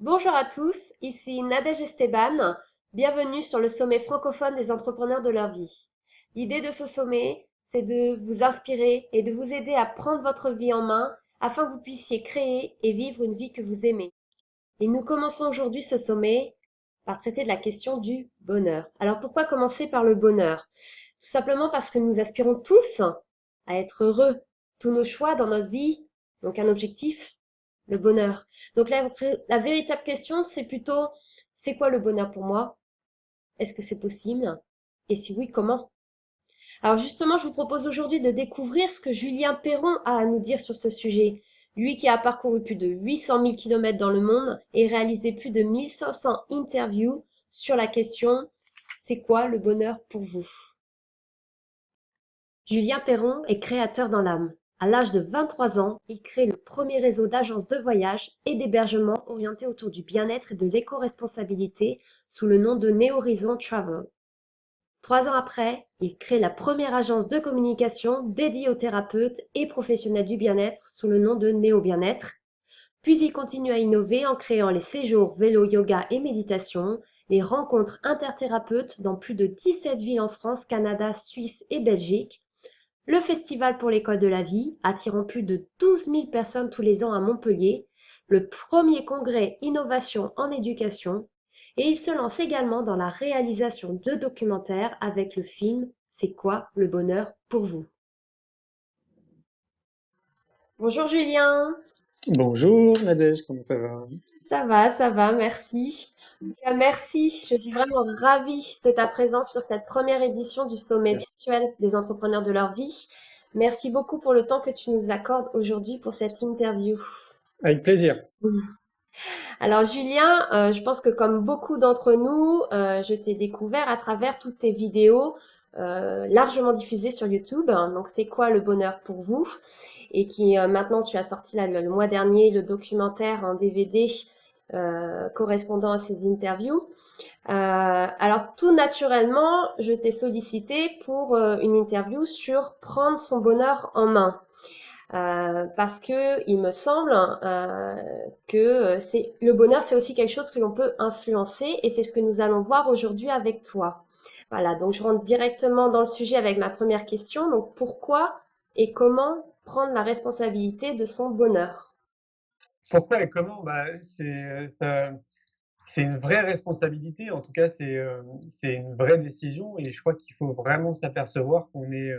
Bonjour à tous, ici Nadège Esteban. Bienvenue sur le sommet francophone des entrepreneurs de leur vie. L'idée de ce sommet, c'est de vous inspirer et de vous aider à prendre votre vie en main afin que vous puissiez créer et vivre une vie que vous aimez. Et nous commençons aujourd'hui ce sommet par traiter de la question du bonheur. Alors pourquoi commencer par le bonheur? Tout simplement parce que nous aspirons tous à être heureux. Tous nos choix dans notre vie, donc un objectif, le bonheur. Donc la véritable question, c'est plutôt, c'est quoi le bonheur pour moi? Est-ce que c'est possible? Et si oui, comment? Alors justement, je vous propose aujourd'hui de découvrir ce que Julien Perron a à nous dire sur ce sujet. Lui qui a parcouru plus de 800 000 kilomètres dans le monde et réalisé plus de 1500 interviews sur la question, c'est quoi le bonheur pour vous? Julien Perron est créateur dans l'âme. À l'âge de 23 ans, il crée le premier réseau d'agences de voyage et d'hébergement orienté autour du bien-être et de l'éco-responsabilité sous le nom de Néhorizon Travel. 3 ans après, il crée la première agence de communication dédiée aux thérapeutes et professionnels du bien-être sous le nom de Néo Bien-être. Puis il continue à innover en créant les séjours vélo, yoga et méditation, les rencontres interthérapeutes dans plus de 17 villes en France, Canada, Suisse et Belgique, le Festival pour l'école de la vie, attirant plus de 12 000 personnes tous les ans à Montpellier, le premier congrès Innovation en éducation, et il se lance également dans la réalisation de documentaires avec le film C'est quoi le bonheur pour vous? Bonjour Julien, Bonjour Nadège, comment ça va? ça va, merci. En tout cas, merci, je suis vraiment ravie de ta présence sur cette première édition du sommet virtuel des entrepreneurs de leur vie. Merci beaucoup pour le temps que tu nous accordes aujourd'hui pour cette interview. Avec plaisir. Alors Julien, je pense que comme beaucoup d'entre nous, je t'ai découvert à travers toutes tes vidéos largement diffusées sur YouTube. Donc c'est quoi le bonheur pour vous? Et qui maintenant tu as sorti là, le mois dernier le documentaire en DVD correspondant à ces interviews. Alors tout naturellement, je t'ai sollicité pour une interview sur prendre son bonheur en main. Parce que il me semble que c'est le bonheur, c'est aussi quelque chose que l'on peut influencer et c'est ce que nous allons voir aujourd'hui avec toi. Voilà, donc je rentre directement dans le sujet avec ma première question. Donc pourquoi et comment prendre la responsabilité de son bonheur? Pourquoi et comment? C'est une vraie responsabilité. En tout cas, c'est une vraie décision. Et je crois qu'il faut vraiment s'apercevoir qu'on est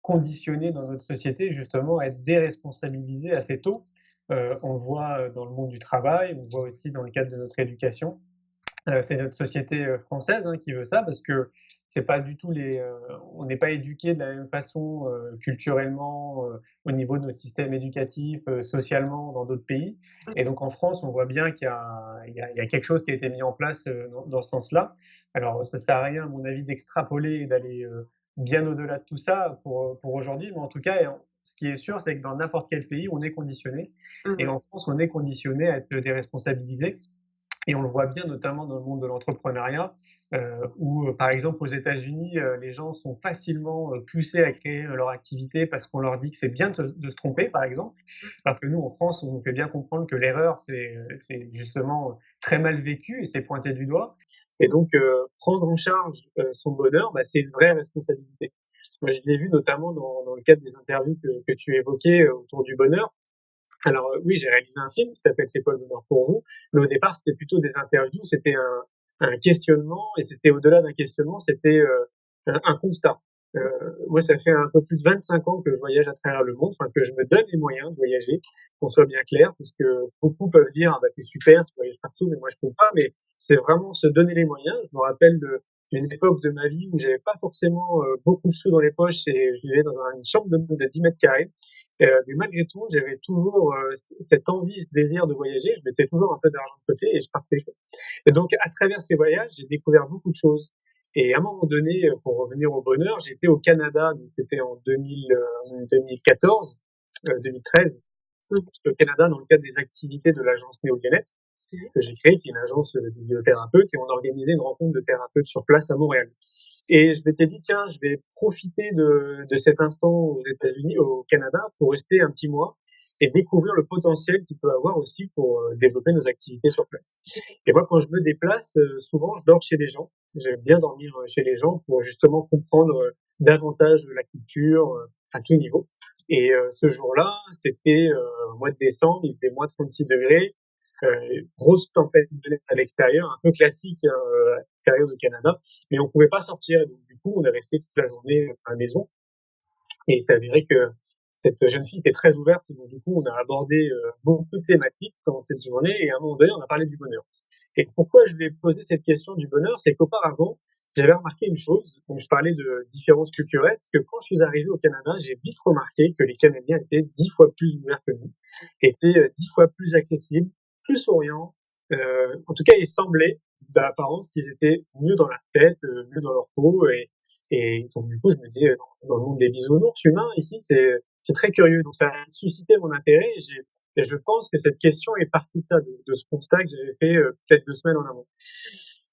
conditionné dans notre société justement à être déresponsabilisé assez tôt. On le voit dans le monde du travail, on le voit aussi dans le cadre de notre éducation. C'est notre société française qui veut ça parce que c'est pas du tout on n'est pas éduqué de la même façon culturellement au niveau de notre système éducatif, socialement dans d'autres pays. Et donc en France, on voit bien qu'il y a quelque chose qui a été mis en place dans ce sens-là. Alors ça sert à rien, à mon avis, d'extrapoler et d'aller bien au-delà de tout ça pour aujourd'hui, mais en tout cas, ce qui est sûr, c'est que dans n'importe quel pays, on est conditionné. Et Mhm. en France, on est conditionné à être déresponsabilisé. Et on le voit bien notamment dans le monde de l'entrepreneuriat, où par exemple aux États-Unis, les gens sont facilement poussés à créer leur activité parce qu'on leur dit que c'est bien de se tromper, par exemple. Alors que nous, en France, on nous fait bien comprendre que l'erreur, c'est justement très mal vécu et c'est pointé du doigt. Et donc, prendre en charge son bonheur, c'est une vraie responsabilité. Moi, je l'ai vu notamment dans le cadre des interviews que tu évoquais autour du bonheur. Alors oui, j'ai réalisé un film qui s'appelle C'est quoi le bonheur pour vous? Mais au départ, c'était plutôt des interviews, c'était un questionnement, et c'était au-delà d'un questionnement, c'était un constat. Moi, ça fait un peu plus de 25 ans que je voyage à travers le monde, enfin que je me donne les moyens de voyager, qu'on soit bien clair, parce que beaucoup peuvent dire ah bah c'est super, tu voyages partout, mais moi je peux pas. Mais c'est vraiment se donner les moyens. Je me rappelle d'une époque de ma vie où j'avais pas forcément beaucoup de sous dans les poches et je vivais dans une chambre de 10 mètres carrés. Mais malgré tout, j'avais toujours cette envie, ce désir de voyager. Je mettais toujours un peu d'argent de côté et je partais. Et donc, à travers ces voyages, j'ai découvert beaucoup de choses. Et à un moment donné, pour revenir au bonheur, j'étais au Canada, donc c'était en 2014, 2013, au Canada dans le cadre des activités de l'agence Néo-Bien-être que j'ai créée, qui est une agence de biothérapeutes, et on organisait une rencontre de thérapeutes sur place à Montréal. Et je m'étais dit, tiens, je vais profiter de cet instant aux États-Unis, au Canada, pour rester un petit mois et découvrir le potentiel qu'il peut avoir aussi pour développer nos activités sur place. Et moi, quand je me déplace, souvent, je dors chez les gens. J'aime bien dormir chez les gens pour justement comprendre davantage la culture à tout niveau. Et ce jour-là, c'était au mois de décembre, il faisait moins 36 degrés, grosse tempête de neige à l'extérieur, un peu classique à l'extérieur du Canada, mais on pouvait pas sortir. Donc, du coup, on est resté toute la journée à la maison. Et il s'avérait que cette jeune fille était très ouverte, donc du coup, on a abordé beaucoup de thématiques dans cette journée, et à un moment donné, on a parlé du bonheur. Et pourquoi je lui ai posé cette question du bonheur, c'est qu'auparavant, j'avais remarqué une chose, donc je parlais de différences culturelles, que quand je suis arrivé au Canada, j'ai vite remarqué que les Canadiens étaient 10 fois plus ouverts que nous, étaient 10 fois plus accessibles, plus souriants. En tout cas, il semblait, d'apparence, qu'ils étaient mieux dans la tête, mieux dans leur peau, et donc du coup, je me dis, dans le monde des bisounours humains, ici, c'est très curieux. Donc ça a suscité mon intérêt, et je pense que cette question est partie de ça, de ce constat que j'avais fait peut-être 2 semaines en amont.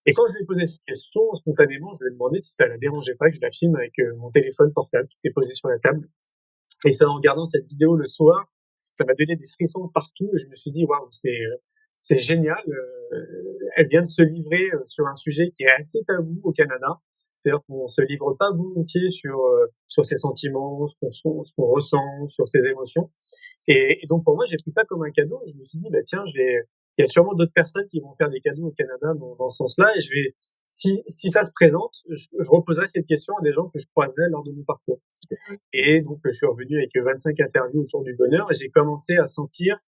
Et quand je lui ai posé cette question, spontanément, je lui ai demandé si ça la dérangeait pas que je la filme avec mon téléphone portable qui était posé sur la table. Et ça, en regardant cette vidéo le soir, ça m'a donné des frissons partout, et je me suis dit, waouh, c'est génial. Elle vient de se livrer sur un sujet qui est assez tabou au Canada. C'est-à-dire qu'on se livre pas volontiers sur ses sentiments, ce qu'on ressent, sur ses émotions. Et donc pour moi, j'ai pris ça comme un cadeau. Je me suis dit, bah tiens, il y a sûrement d'autres personnes qui vont faire des cadeaux au Canada dans ce sens-là, et si ça se présente, je reposerai cette question à des gens que je croiserai lors de mon parcours. Et donc je suis revenu avec 25 interviews autour du bonheur, et j'ai commencé à sentir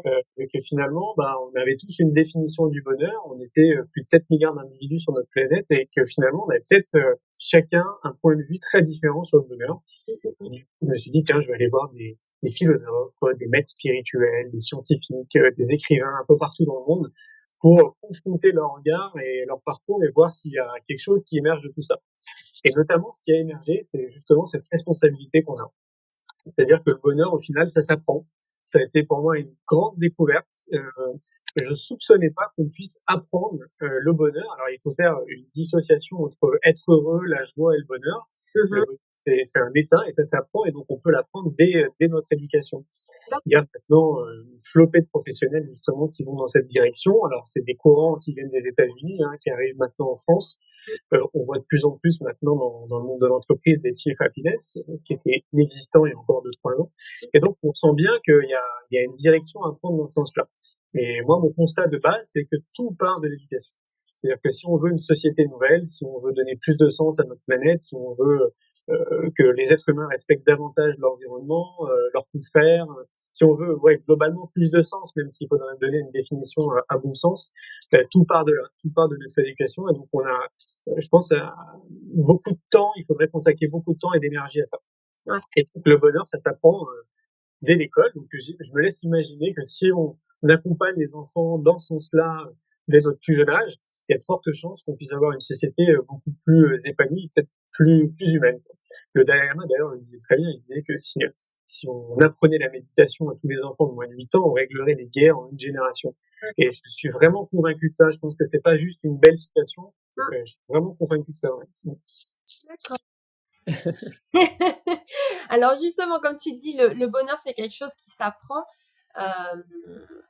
que finalement, bah, on avait tous une définition du bonheur. On était plus de 7 milliards d'individus sur notre planète, et que finalement, on avait peut-être chacun un point de vue très différent sur le bonheur. Et du coup, je me suis dit, tiens, je vais aller voir des philosophes, des maîtres spirituels, des scientifiques, des écrivains un peu partout dans le monde, pour confronter leur regard et leur parcours, et voir s'il y a quelque chose qui émerge de tout ça. Et notamment, ce qui a émergé, c'est justement cette responsabilité qu'on a. C'est-à-dire que le bonheur, au final, ça s'apprend. Ça a été pour moi une grande découverte. Je soupçonnais pas qu'on puisse apprendre le bonheur. Alors, il faut faire une dissociation entre être heureux, la joie et le bonheur. Le bonheur, c'est un état, et ça s'apprend, et donc on peut l'apprendre dès notre éducation. Il y a maintenant une flopée de professionnels justement qui vont dans cette direction. Alors, c'est des courants qui viennent des États-Unis, qui arrivent maintenant en France. On voit de plus en plus maintenant dans le monde de l'entreprise des chief happiness, qui était inexistant il y a encore 2-3 ans. Et donc, on sent bien qu'il y a une direction à prendre dans ce sens-là. Et moi, mon constat de base, c'est que tout part de l'éducation. C'est-à-dire que si on veut une société nouvelle, si on veut donner plus de sens à notre planète, si on veut que les êtres humains respectent davantage l'environnement, leur coup de fer, si on veut globalement plus de sens, même s'il faudrait donner une définition à bon sens, tout part de là, tout part de notre éducation. Et donc on a, je pense, beaucoup de temps, il faudrait consacrer beaucoup de temps et d'énergie à ça. Et donc le bonheur, ça s'apprend dès l'école. Donc je me laisse imaginer que si on accompagne les enfants dans ce sens-là dès notre plus jeune âge, il y a de fortes chances qu'on puisse avoir une société beaucoup plus épanouie, peut-être plus humaine. Le Dalai Lama, d'ailleurs, le disait très bien. Il disait que si on apprenait la méditation à tous les enfants de moins de 8 ans, on réglerait les guerres en une génération. Et je suis vraiment convaincu de ça. Je pense que c'est pas juste une belle citation. Je suis vraiment convaincu de ça. Ouais. D'accord. Alors justement, comme tu dis, le bonheur, c'est quelque chose qui s'apprend.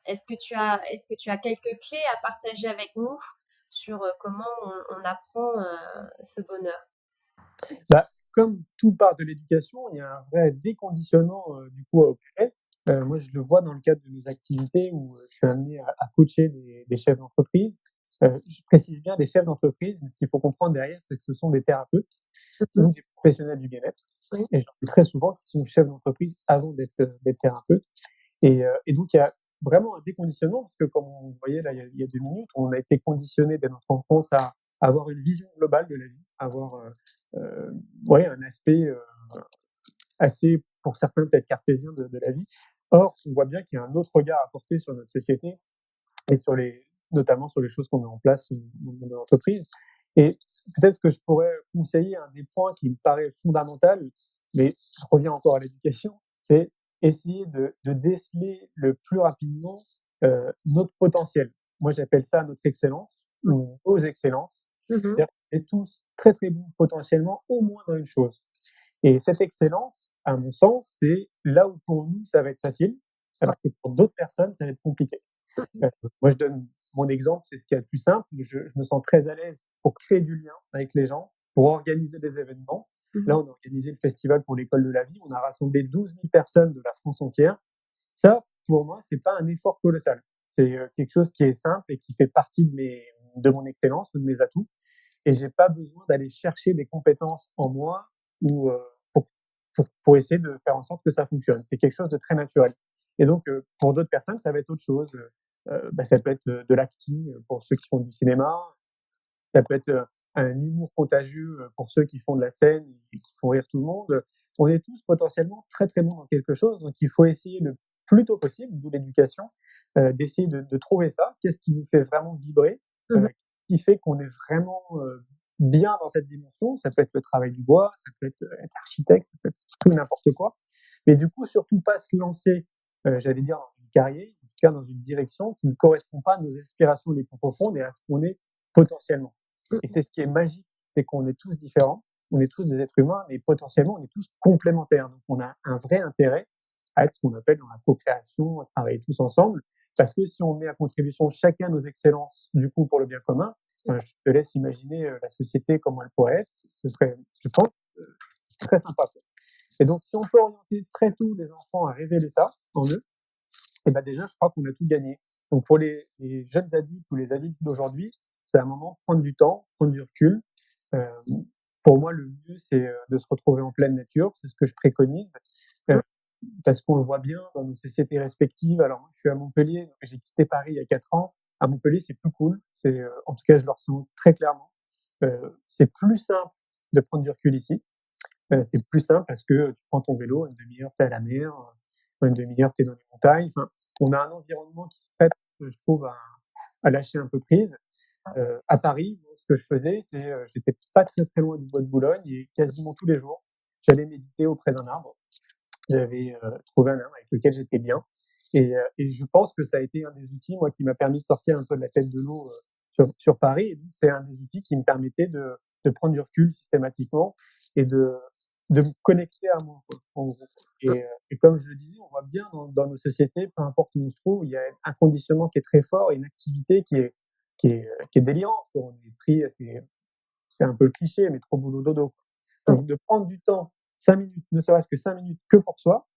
Est-ce que tu as quelques clés à partager avec nous sur comment on apprend ce bonheur? Bah, comme tout part de l'éducation, il y a un vrai déconditionnement du coup à opérer. Moi, je le vois dans le cadre de mes activités où je suis amené à coacher des chefs d'entreprise. Je précise bien des chefs d'entreprise, mais ce qu'il faut comprendre derrière, c'est que ce sont des thérapeutes ou des professionnels du bien-être. Oui. Et j'en dis très souvent qu'ils sont chefs d'entreprise avant d'être thérapeutes. Et donc, il y a vraiment un déconditionnement, parce que comme on voyait là il y a 2 minutes, on a été conditionné dès notre enfance à avoir une vision globale de la vie, avoir un aspect assez, pour certains, peut-être cartésien de la vie. Or, on voit bien qu'il y a un autre regard à porter sur notre société et notamment sur les choses qu'on met en place dans l'entreprise. Et peut-être ce que je pourrais conseiller, un des points qui me paraît fondamental, mais je reviens encore à l'éducation, c'est essayer de déceler le plus rapidement notre potentiel. Moi, j'appelle ça notre excellence, ou nos excellences. C'est-à-dire qu'on est tous très très bons potentiellement, au moins dans une chose. Et cette excellence, à mon sens, c'est là où pour nous ça va être facile. alors que pour d'autres personnes, ça va être compliqué. Moi, je donne mon exemple, c'est ce qu'il y a de plus simple. Je me sens très à l'aise pour créer du lien avec les gens, pour organiser des événements. Là, on a organisé le festival pour l'école de la vie. On a rassemblé 12 000 personnes de la France entière. Ça, pour moi, c'est pas un effort colossal. C'est quelque chose qui est simple et qui fait partie de mon excellence ou de mes atouts. Et j'ai pas besoin d'aller chercher des compétences en moi ou pour essayer de faire en sorte que ça fonctionne. C'est quelque chose de très naturel. Et donc, pour d'autres personnes, ça va être autre chose. Ça peut être de l'acting pour ceux qui font du cinéma. Ça peut être un humour contagieux pour ceux qui font de la scène et qui font rire tout le monde. On est tous potentiellement très très bons dans quelque chose, donc il faut essayer le plus tôt possible, d'où l'éducation, d'essayer de trouver ça. Qu'est-ce qui nous fait vraiment vibrer, qui fait qu'on est vraiment bien dans cette dimension. Ça peut être le travail du bois, ça peut être architecte, ça peut être tout n'importe quoi. Mais du coup, surtout pas se lancer, j'allais dire, dans une carrière, en tout cas dans une direction qui ne correspond pas à nos aspirations les plus profondes et à ce qu'on est potentiellement. Et c'est ce qui est magique, c'est qu'on est tous différents, on est tous des êtres humains, mais potentiellement, on est tous complémentaires. Donc, on a un vrai intérêt à être ce qu'on appelle dans la co-création, à travailler tous ensemble, parce que si on met à contribution chacun nos excellences, du coup, pour le bien commun, je te laisse imaginer la société, comment elle pourrait être, ce serait, je pense, très sympa. Et donc, si on peut orienter très tôt les enfants à révéler ça en eux, et ben déjà, je crois qu'on a tout gagné. Donc, pour les jeunes adultes ou les adultes d'aujourd'hui, c'est un moment de prendre du temps, prendre du recul. Euh, pour moi, le mieux, c'est de se retrouver en pleine nature. C'est ce que je préconise. Parce qu'on le voit bien dans nos sociétés respectives. Alors, moi, je suis à Montpellier, donc j'ai quitté Paris il y a 4 ans. À Montpellier, c'est plus cool. En tout cas, je le ressens très clairement. C'est plus simple de prendre du recul ici. C'est plus simple parce que tu prends ton vélo, une demi-heure, t'es à la mer, une demi-heure, t'es dans les montagnes. Enfin, on a un environnement qui se prête, je trouve, à lâcher un peu prise. À Paris, ce que je faisais, c'est j'étais pas très très loin du bois de Boulogne et quasiment tous les jours, j'allais méditer auprès d'un arbre. J'avais trouvé un arbre avec lequel j'étais bien. Et je pense que ça a été un des outils, moi, qui m'a permis de sortir un peu de la tête de l'eau sur Paris. Et donc, c'est un des outils qui me permettait de prendre du recul systématiquement et de me connecter à moi, quoi, en gros. Et comme je le disais, on voit bien dans nos sociétés, peu importe où on se trouve, il y a un conditionnement qui est très fort et une activité qui est délirante. On est pris, c'est un peu le cliché, mais trop boulot dodo. Donc, de prendre du temps, 5 minutes, ne serait-ce que 5 minutes que pour soi.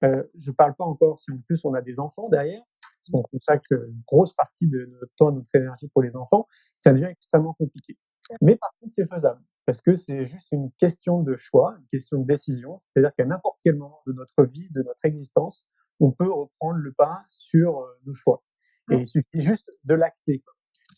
Je parle pas encore si en plus on a des enfants derrière, parce qu'on consacre une grosse partie de notre temps, de notre énergie pour les enfants, ça devient extrêmement compliqué. Mais par contre, c'est faisable, parce que c'est juste une question de choix, une question de décision. C'est-à-dire qu'à n'importe quel moment de notre vie, de notre existence, on peut reprendre le pas sur nos choix. Et il suffit juste de l'acter.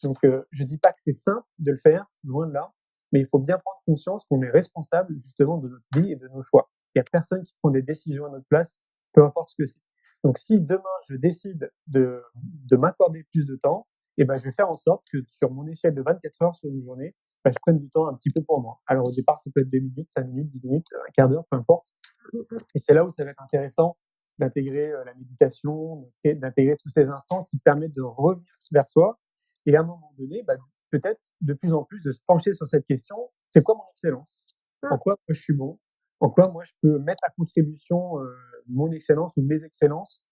Donc, je dis pas que c'est simple de le faire, loin de là, mais il faut bien prendre conscience qu'on est responsable justement de notre vie et de nos choix. Il n'y a personne qui prend des décisions à notre place, peu importe ce que c'est. Donc, si demain je décide de m'accorder plus de temps, eh ben, je vais faire en sorte que sur mon échelle de 24 heures sur une journée, je prenne du temps un petit peu pour moi. Alors, au départ, ça peut être 2 minutes, 5 minutes, 10 minutes, un quart d'heure, peu importe. Et c'est là où ça va être intéressant d'intégrer la méditation, d'intégrer tous ces instants qui permettent de revenir vers soi. Et à un moment donné, peut-être de plus en plus de se pencher sur cette question, c'est quoi mon excellence? En quoi moi, je suis bon? En quoi moi je peux mettre à contribution mon excellence ou mes excellences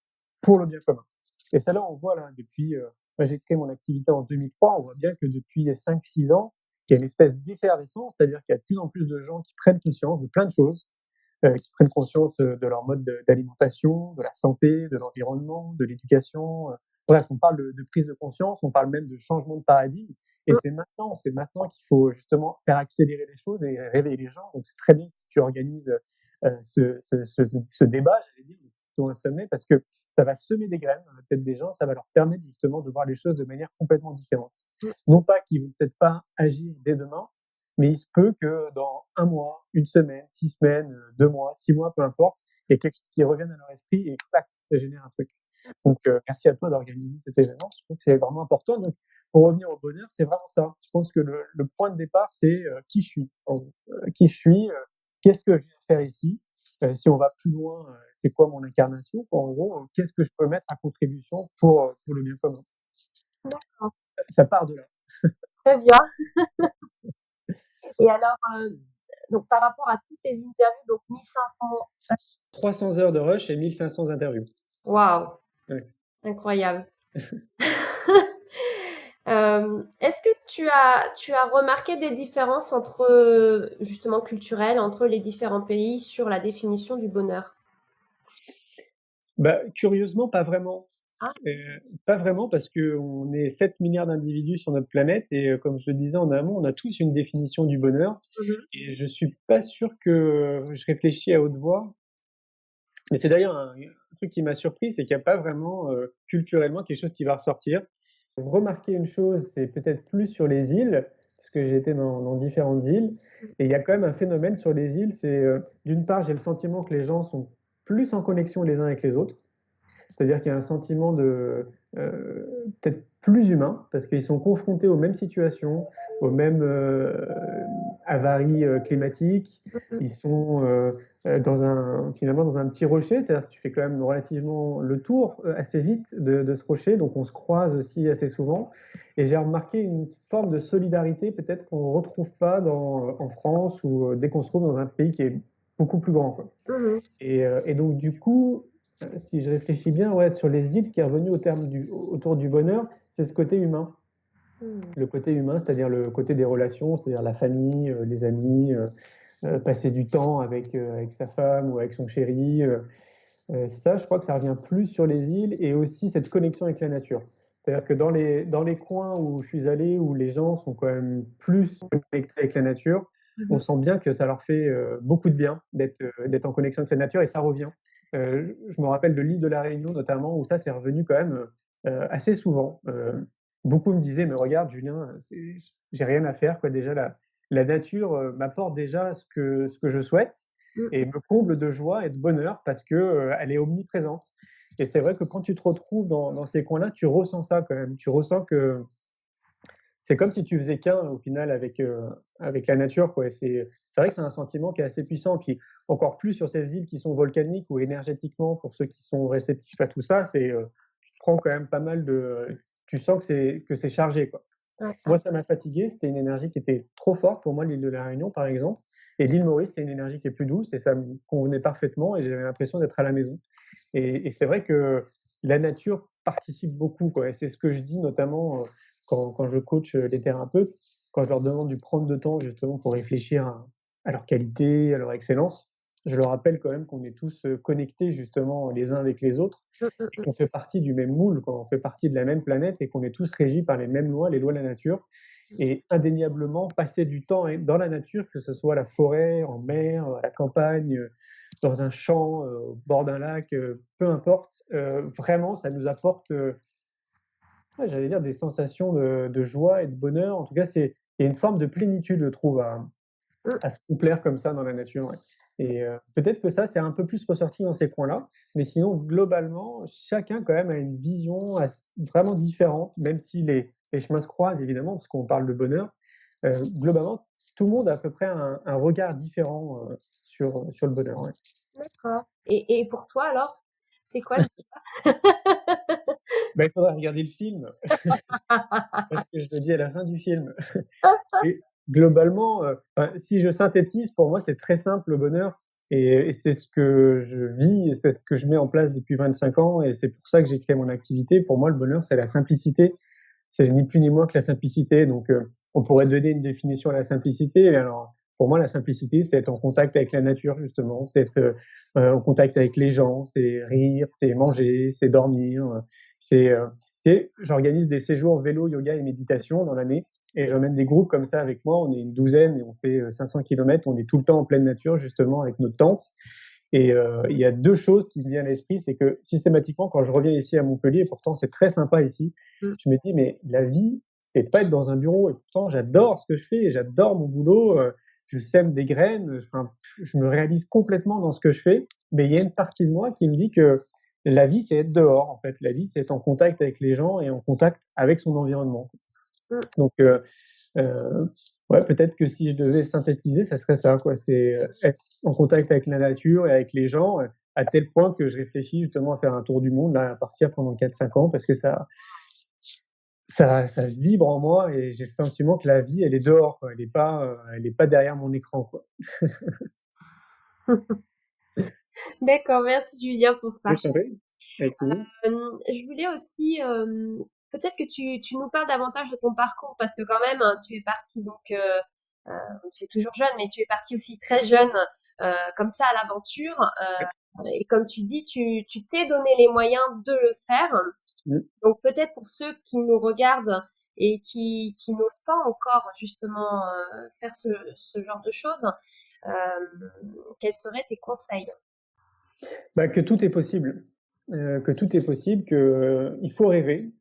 pour le bien commun? Et ça là, on voit là, depuis, moi j'ai créé mon activité en 2003, on voit bien que depuis 5-6 ans, il y a une espèce d'effervescence, c'est-à-dire qu'il y a de plus en plus de gens qui prennent conscience de plein de choses, qui prennent conscience de leur mode d'alimentation, de la santé, de l'environnement, de l'éducation. Bref, on parle de prise de conscience, on parle même de changement de paradigme. Et c'est maintenant qu'il faut justement faire accélérer les choses et réveiller les gens. Donc c'est très bien que tu organises ce débat, j'allais dire, mais c'est plutôt un sommet, parce que ça va semer des graines dans la tête des gens, ça va leur permettre justement de voir les choses de manière complètement différente. Non pas qu'ils vont peut-être pas agir dès demain, mais il se peut que dans 1 mois, 1 semaine, 6 semaines, 2 mois, 6 mois, peu importe, il y a quelque chose qui revienne à leur esprit et clac, ça génère un truc. Donc, merci à toi d'organiser cet événement. Je trouve que c'est vraiment important. Donc, pour revenir au bonheur, c'est vraiment ça. Je pense que le point de départ, c'est qui je suis. Qui je suis, qu'est-ce que je viens faire ici. Si on va plus loin, c'est quoi mon incarnation. En gros, qu'est-ce que je peux mettre à contribution pour le bien commun. D'accord. Ça part de là. Très bien. Et alors, donc par rapport à toutes ces interviews, donc 1500, 300 heures de rush et 1500 interviews. Waouh, Ouais. incroyable. Est-ce que tu as remarqué des différences entre, justement culturelles, entre les différents pays sur la définition du bonheur? Bah, curieusement, pas vraiment. Ah, Pas vraiment parce qu'on est 7 milliards d'individus sur notre planète et comme je le disais en amont, on a tous une définition du bonheur mhm, et je suis pas sûr que je réfléchis à haute voix. Mais c'est d'ailleurs un truc qui m'a surpris, c'est qu'il y a pas vraiment, culturellement quelque chose qui va ressortir. Remarquer une chose, c'est peut-être plus sur les îles, parce que j'ai été dans différentes îles et il y a quand même un phénomène sur les îles, c'est, d'une part, j'ai le sentiment que les gens sont plus en connexion les uns avec les autres. C'est-à-dire qu'il y a un sentiment de peut-être plus humain, parce qu'ils sont confrontés aux mêmes situations, aux mêmes avaries climatiques. mhm, Ils sont finalement dans un petit rocher, c'est-à-dire que tu fais quand même relativement le tour assez vite de ce rocher, donc on se croise aussi assez souvent. Et j'ai remarqué une forme de solidarité peut-être qu'on ne retrouve pas en France ou dès qu'on se trouve dans un pays qui est beaucoup plus grand, quoi. mhm, Et donc, du coup, si je réfléchis bien, ouais, sur les îles, ce qui est revenu autour du bonheur, c'est ce côté humain. mhm. Le côté humain, c'est-à-dire le côté des relations, c'est-à-dire la famille, les amis, passer du temps avec sa femme ou avec son chéri. Ça, je crois que ça revient plus sur les îles et aussi cette connexion avec la nature. C'est-à-dire que dans les coins où je suis allé, où les gens sont quand même plus connectés avec la nature, on Mhm. sent bien que ça leur fait beaucoup de bien d'être en connexion avec cette nature et ça revient. Je me rappelle de l'île de la Réunion notamment, où ça c'est revenu quand même assez souvent. Beaucoup me disaient, mais regarde Julien, j'ai rien à faire, quoi. Déjà, la nature m'apporte déjà ce que je souhaite Mm. et me comble de joie et de bonheur parce que elle est omniprésente. Et c'est vrai que quand tu te retrouves dans ces coins-là, tu ressens ça quand même. Tu ressens que c'est comme si tu faisais qu'un au final avec la nature, quoi. C'est vrai que c'est un sentiment qui est assez puissant. Puis encore plus sur ces îles qui sont volcaniques ou énergétiquement, pour ceux qui sont réceptifs à tout ça, tu te prends quand même pas mal tu sens que c'est chargé, quoi. Ouais, Moi, ça m'a fatigué. C'était une énergie qui était trop forte pour moi, l'île de la Réunion, par exemple. Et l'île Maurice, c'est une énergie qui est plus douce et ça me convenait parfaitement et j'avais l'impression d'être à la maison. Et c'est vrai que la nature participe beaucoup, quoi. Et c'est ce que je dis notamment quand je coach les thérapeutes, quand je leur demande de prendre de temps justement pour réfléchir à leur qualité, à leur excellence. Je leur rappelle quand même qu'on est tous connectés justement les uns avec les autres mm, mm, et mm. qu'on fait partie du même moule, qu'on fait partie de la même planète et qu'on est tous régis par les mêmes lois, les lois de la nature. Et indéniablement, passer du temps dans la nature, que ce soit la forêt, en mer, à la campagne, dans un champ, au bord d'un lac, peu importe, vraiment, ça nous apporte, ouais, j'allais dire des sensations de joie et de bonheur. En tout cas, il y a une forme de plénitude, je trouve, Mm. à se complaire comme ça dans la nature, ouais. Et peut-être que ça, c'est un peu plus ressorti dans ces coins-là, mais sinon, globalement, chacun quand même a une vision vraiment différente, même si les chemins se croisent évidemment, parce qu'on parle de bonheur. Globalement, tout le monde a à peu près un regard différent sur le bonheur, ouais. D'accord. Et pour toi alors, c'est quoi le... Bah, il faudrait regarder le film, parce que je le dis à la fin du film. Et globalement, enfin, si je synthétise, pour moi, c'est très simple le bonheur et c'est ce que je vis et c'est ce que je mets en place depuis 25 ans et c'est pour ça que j'ai créé mon activité. Pour moi, le bonheur, c'est la simplicité. C'est ni plus ni moins que la simplicité. Donc, on pourrait donner une définition à la simplicité. Et alors, pour moi, la simplicité, c'est être en contact avec la nature, justement. C'est être en contact avec les gens. C'est rire, c'est manger, c'est dormir. C'est, j'organise des séjours vélo, yoga et méditation dans l'année. Et j'emmène des groupes comme ça avec moi. On est une douzaine et on fait 500 kilomètres. On est tout le temps en pleine nature, justement, avec notre tente. Et il y a deux choses qui me viennent à l'esprit, c'est que systématiquement, quand je reviens ici à Montpellier, et pourtant c'est très sympa ici, Mm. je me dis, mais la vie, c'est pas être dans un bureau. Et pourtant, j'adore ce que je fais, et j'adore mon boulot, je sème des graines, enfin, je me réalise complètement dans ce que je fais. Mais il y a une partie de moi qui me dit que la vie, c'est être dehors, en fait. La vie, c'est être en contact avec les gens et en contact avec son environnement. Mm. Donc, ouais, peut-être que si je devais synthétiser, ça serait ça, quoi. C'est être en contact avec la nature et avec les gens, à tel point que je réfléchis justement à faire un tour du monde, là, à partir pendant 4-5 ans, parce que ça vibre en moi et j'ai le sentiment que la vie, elle est dehors, quoi. Elle est pas derrière mon écran, quoi. D'accord, merci Julien pour ce Oui, je t'en partage. prie. avec plaisir. Je voulais aussi, peut-être que tu nous parles davantage de ton parcours, parce que quand même, hein, tu es parti donc, tu es toujours jeune, mais tu es parti aussi très jeune, comme ça à l'aventure. Et comme tu dis, tu t'es donné les moyens de le faire. Mm. Donc peut-être pour ceux qui nous regardent et qui n'osent pas encore justement faire ce genre de choses, euh, quels seraient tes conseils? Bah, que tout est possible, que tout est possible, que il faut rêver.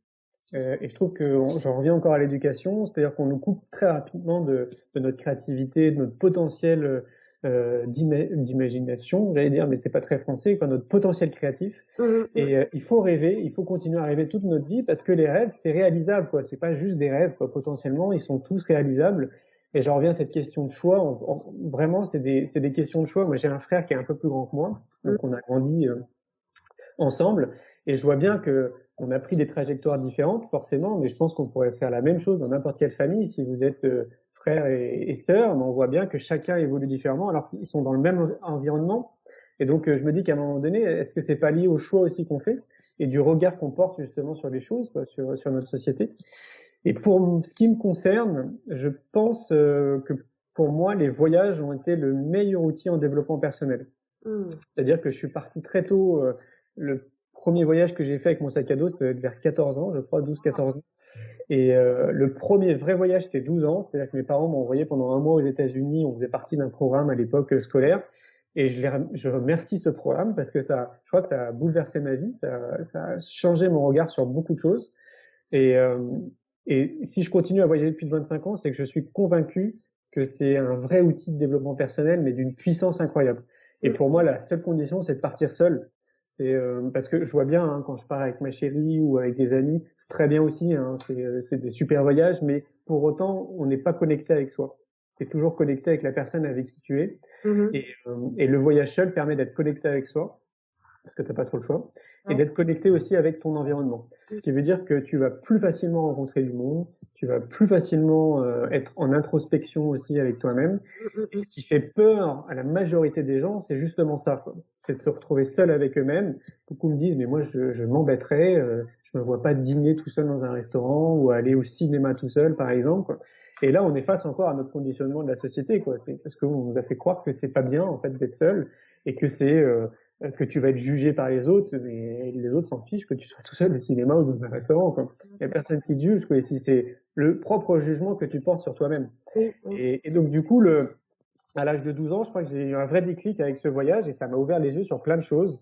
Et je trouve que j'en reviens encore à l'éducation, c'est-à-dire qu'on nous coupe très rapidement de notre créativité, de notre potentiel d'imagination, j'allais dire, mais c'est pas très français, quoi, notre potentiel créatif. Mhm, Et il faut rêver, il faut continuer à rêver toute notre vie parce que les rêves, c'est réalisable, quoi. C'est pas juste des rêves, quoi. Potentiellement, ils sont tous réalisables. Et j'en reviens à cette question de choix. Vraiment, c'est des questions de choix. Moi, j'ai un frère qui est un peu plus grand que moi, donc on a grandi ensemble. Et je vois bien que on a pris des trajectoires différentes, forcément, mais je pense qu'on pourrait faire la même chose dans n'importe quelle famille. Si vous êtes frères et sœurs, mais on voit bien que chacun évolue différemment, alors qu'ils sont dans le même environnement. Et donc, je me dis qu'à un moment donné, est-ce que c'est pas lié au choix aussi qu'on fait et du regard qu'on porte justement sur les choses, quoi, sur notre société. Et pour ce qui me concerne, je pense que pour moi, les voyages ont été le meilleur outil en développement personnel. mhm, C'est-à-dire que je suis parti très tôt. Le premier voyage que j'ai fait avec mon sac à dos, ça devait être vers 14 ans, je crois, 12-14 ans. Et le premier vrai voyage, c'était 12 ans. C'est-à-dire que mes parents m'ont envoyé pendant un mois aux États-Unis. On faisait partie d'un programme à l'époque scolaire. Et je remercie ce programme parce que je crois que ça a bouleversé ma vie. Ça a changé mon regard sur beaucoup de choses. Et, euh, et si je continue à voyager depuis 25 ans, c'est que je suis convaincu que c'est un vrai outil de développement personnel, mais d'une puissance incroyable. Et pour moi, la seule condition, c'est de partir seul. C'est parce que je vois bien hein, quand je pars avec ma chérie ou avec des amis, c'est très bien aussi. Hein, c'est des super voyages, mais pour autant, on n'est pas connecté avec soi. Tu es toujours connecté avec la personne avec qui tu es. mhm. Et le voyage seul permet d'être connecté avec soi parce que tu n'as pas trop le choix, et Ouais. d'être connecté aussi avec ton environnement. Ce qui veut dire que tu vas plus facilement rencontrer du monde, tu vas plus facilement être en introspection aussi avec toi-même. Mhm, Et mhm. ce qui fait peur à la majorité des gens, c'est justement ça, quoi. C'est de se retrouver seul avec eux-mêmes. Beaucoup me disent, mais moi, je m'embêterais, je me vois pas dîner tout seul dans un restaurant ou aller au cinéma tout seul, par exemple, quoi. Et là, on est face encore à notre conditionnement de la société, quoi. C'est parce qu'on nous a fait croire que c'est pas bien, en fait, d'être seul et que tu vas être jugé par les autres, mais les autres s'en fichent que tu sois tout seul au cinéma ou dans un restaurant, quoi. Il y a personne qui te juge, quoi. Et si c'est le propre jugement que tu portes sur toi-même. Oui, oui. Et donc, du coup, à l'âge de 12 ans, je crois que j'ai eu un vrai déclic avec ce voyage et ça m'a ouvert les yeux sur plein de choses.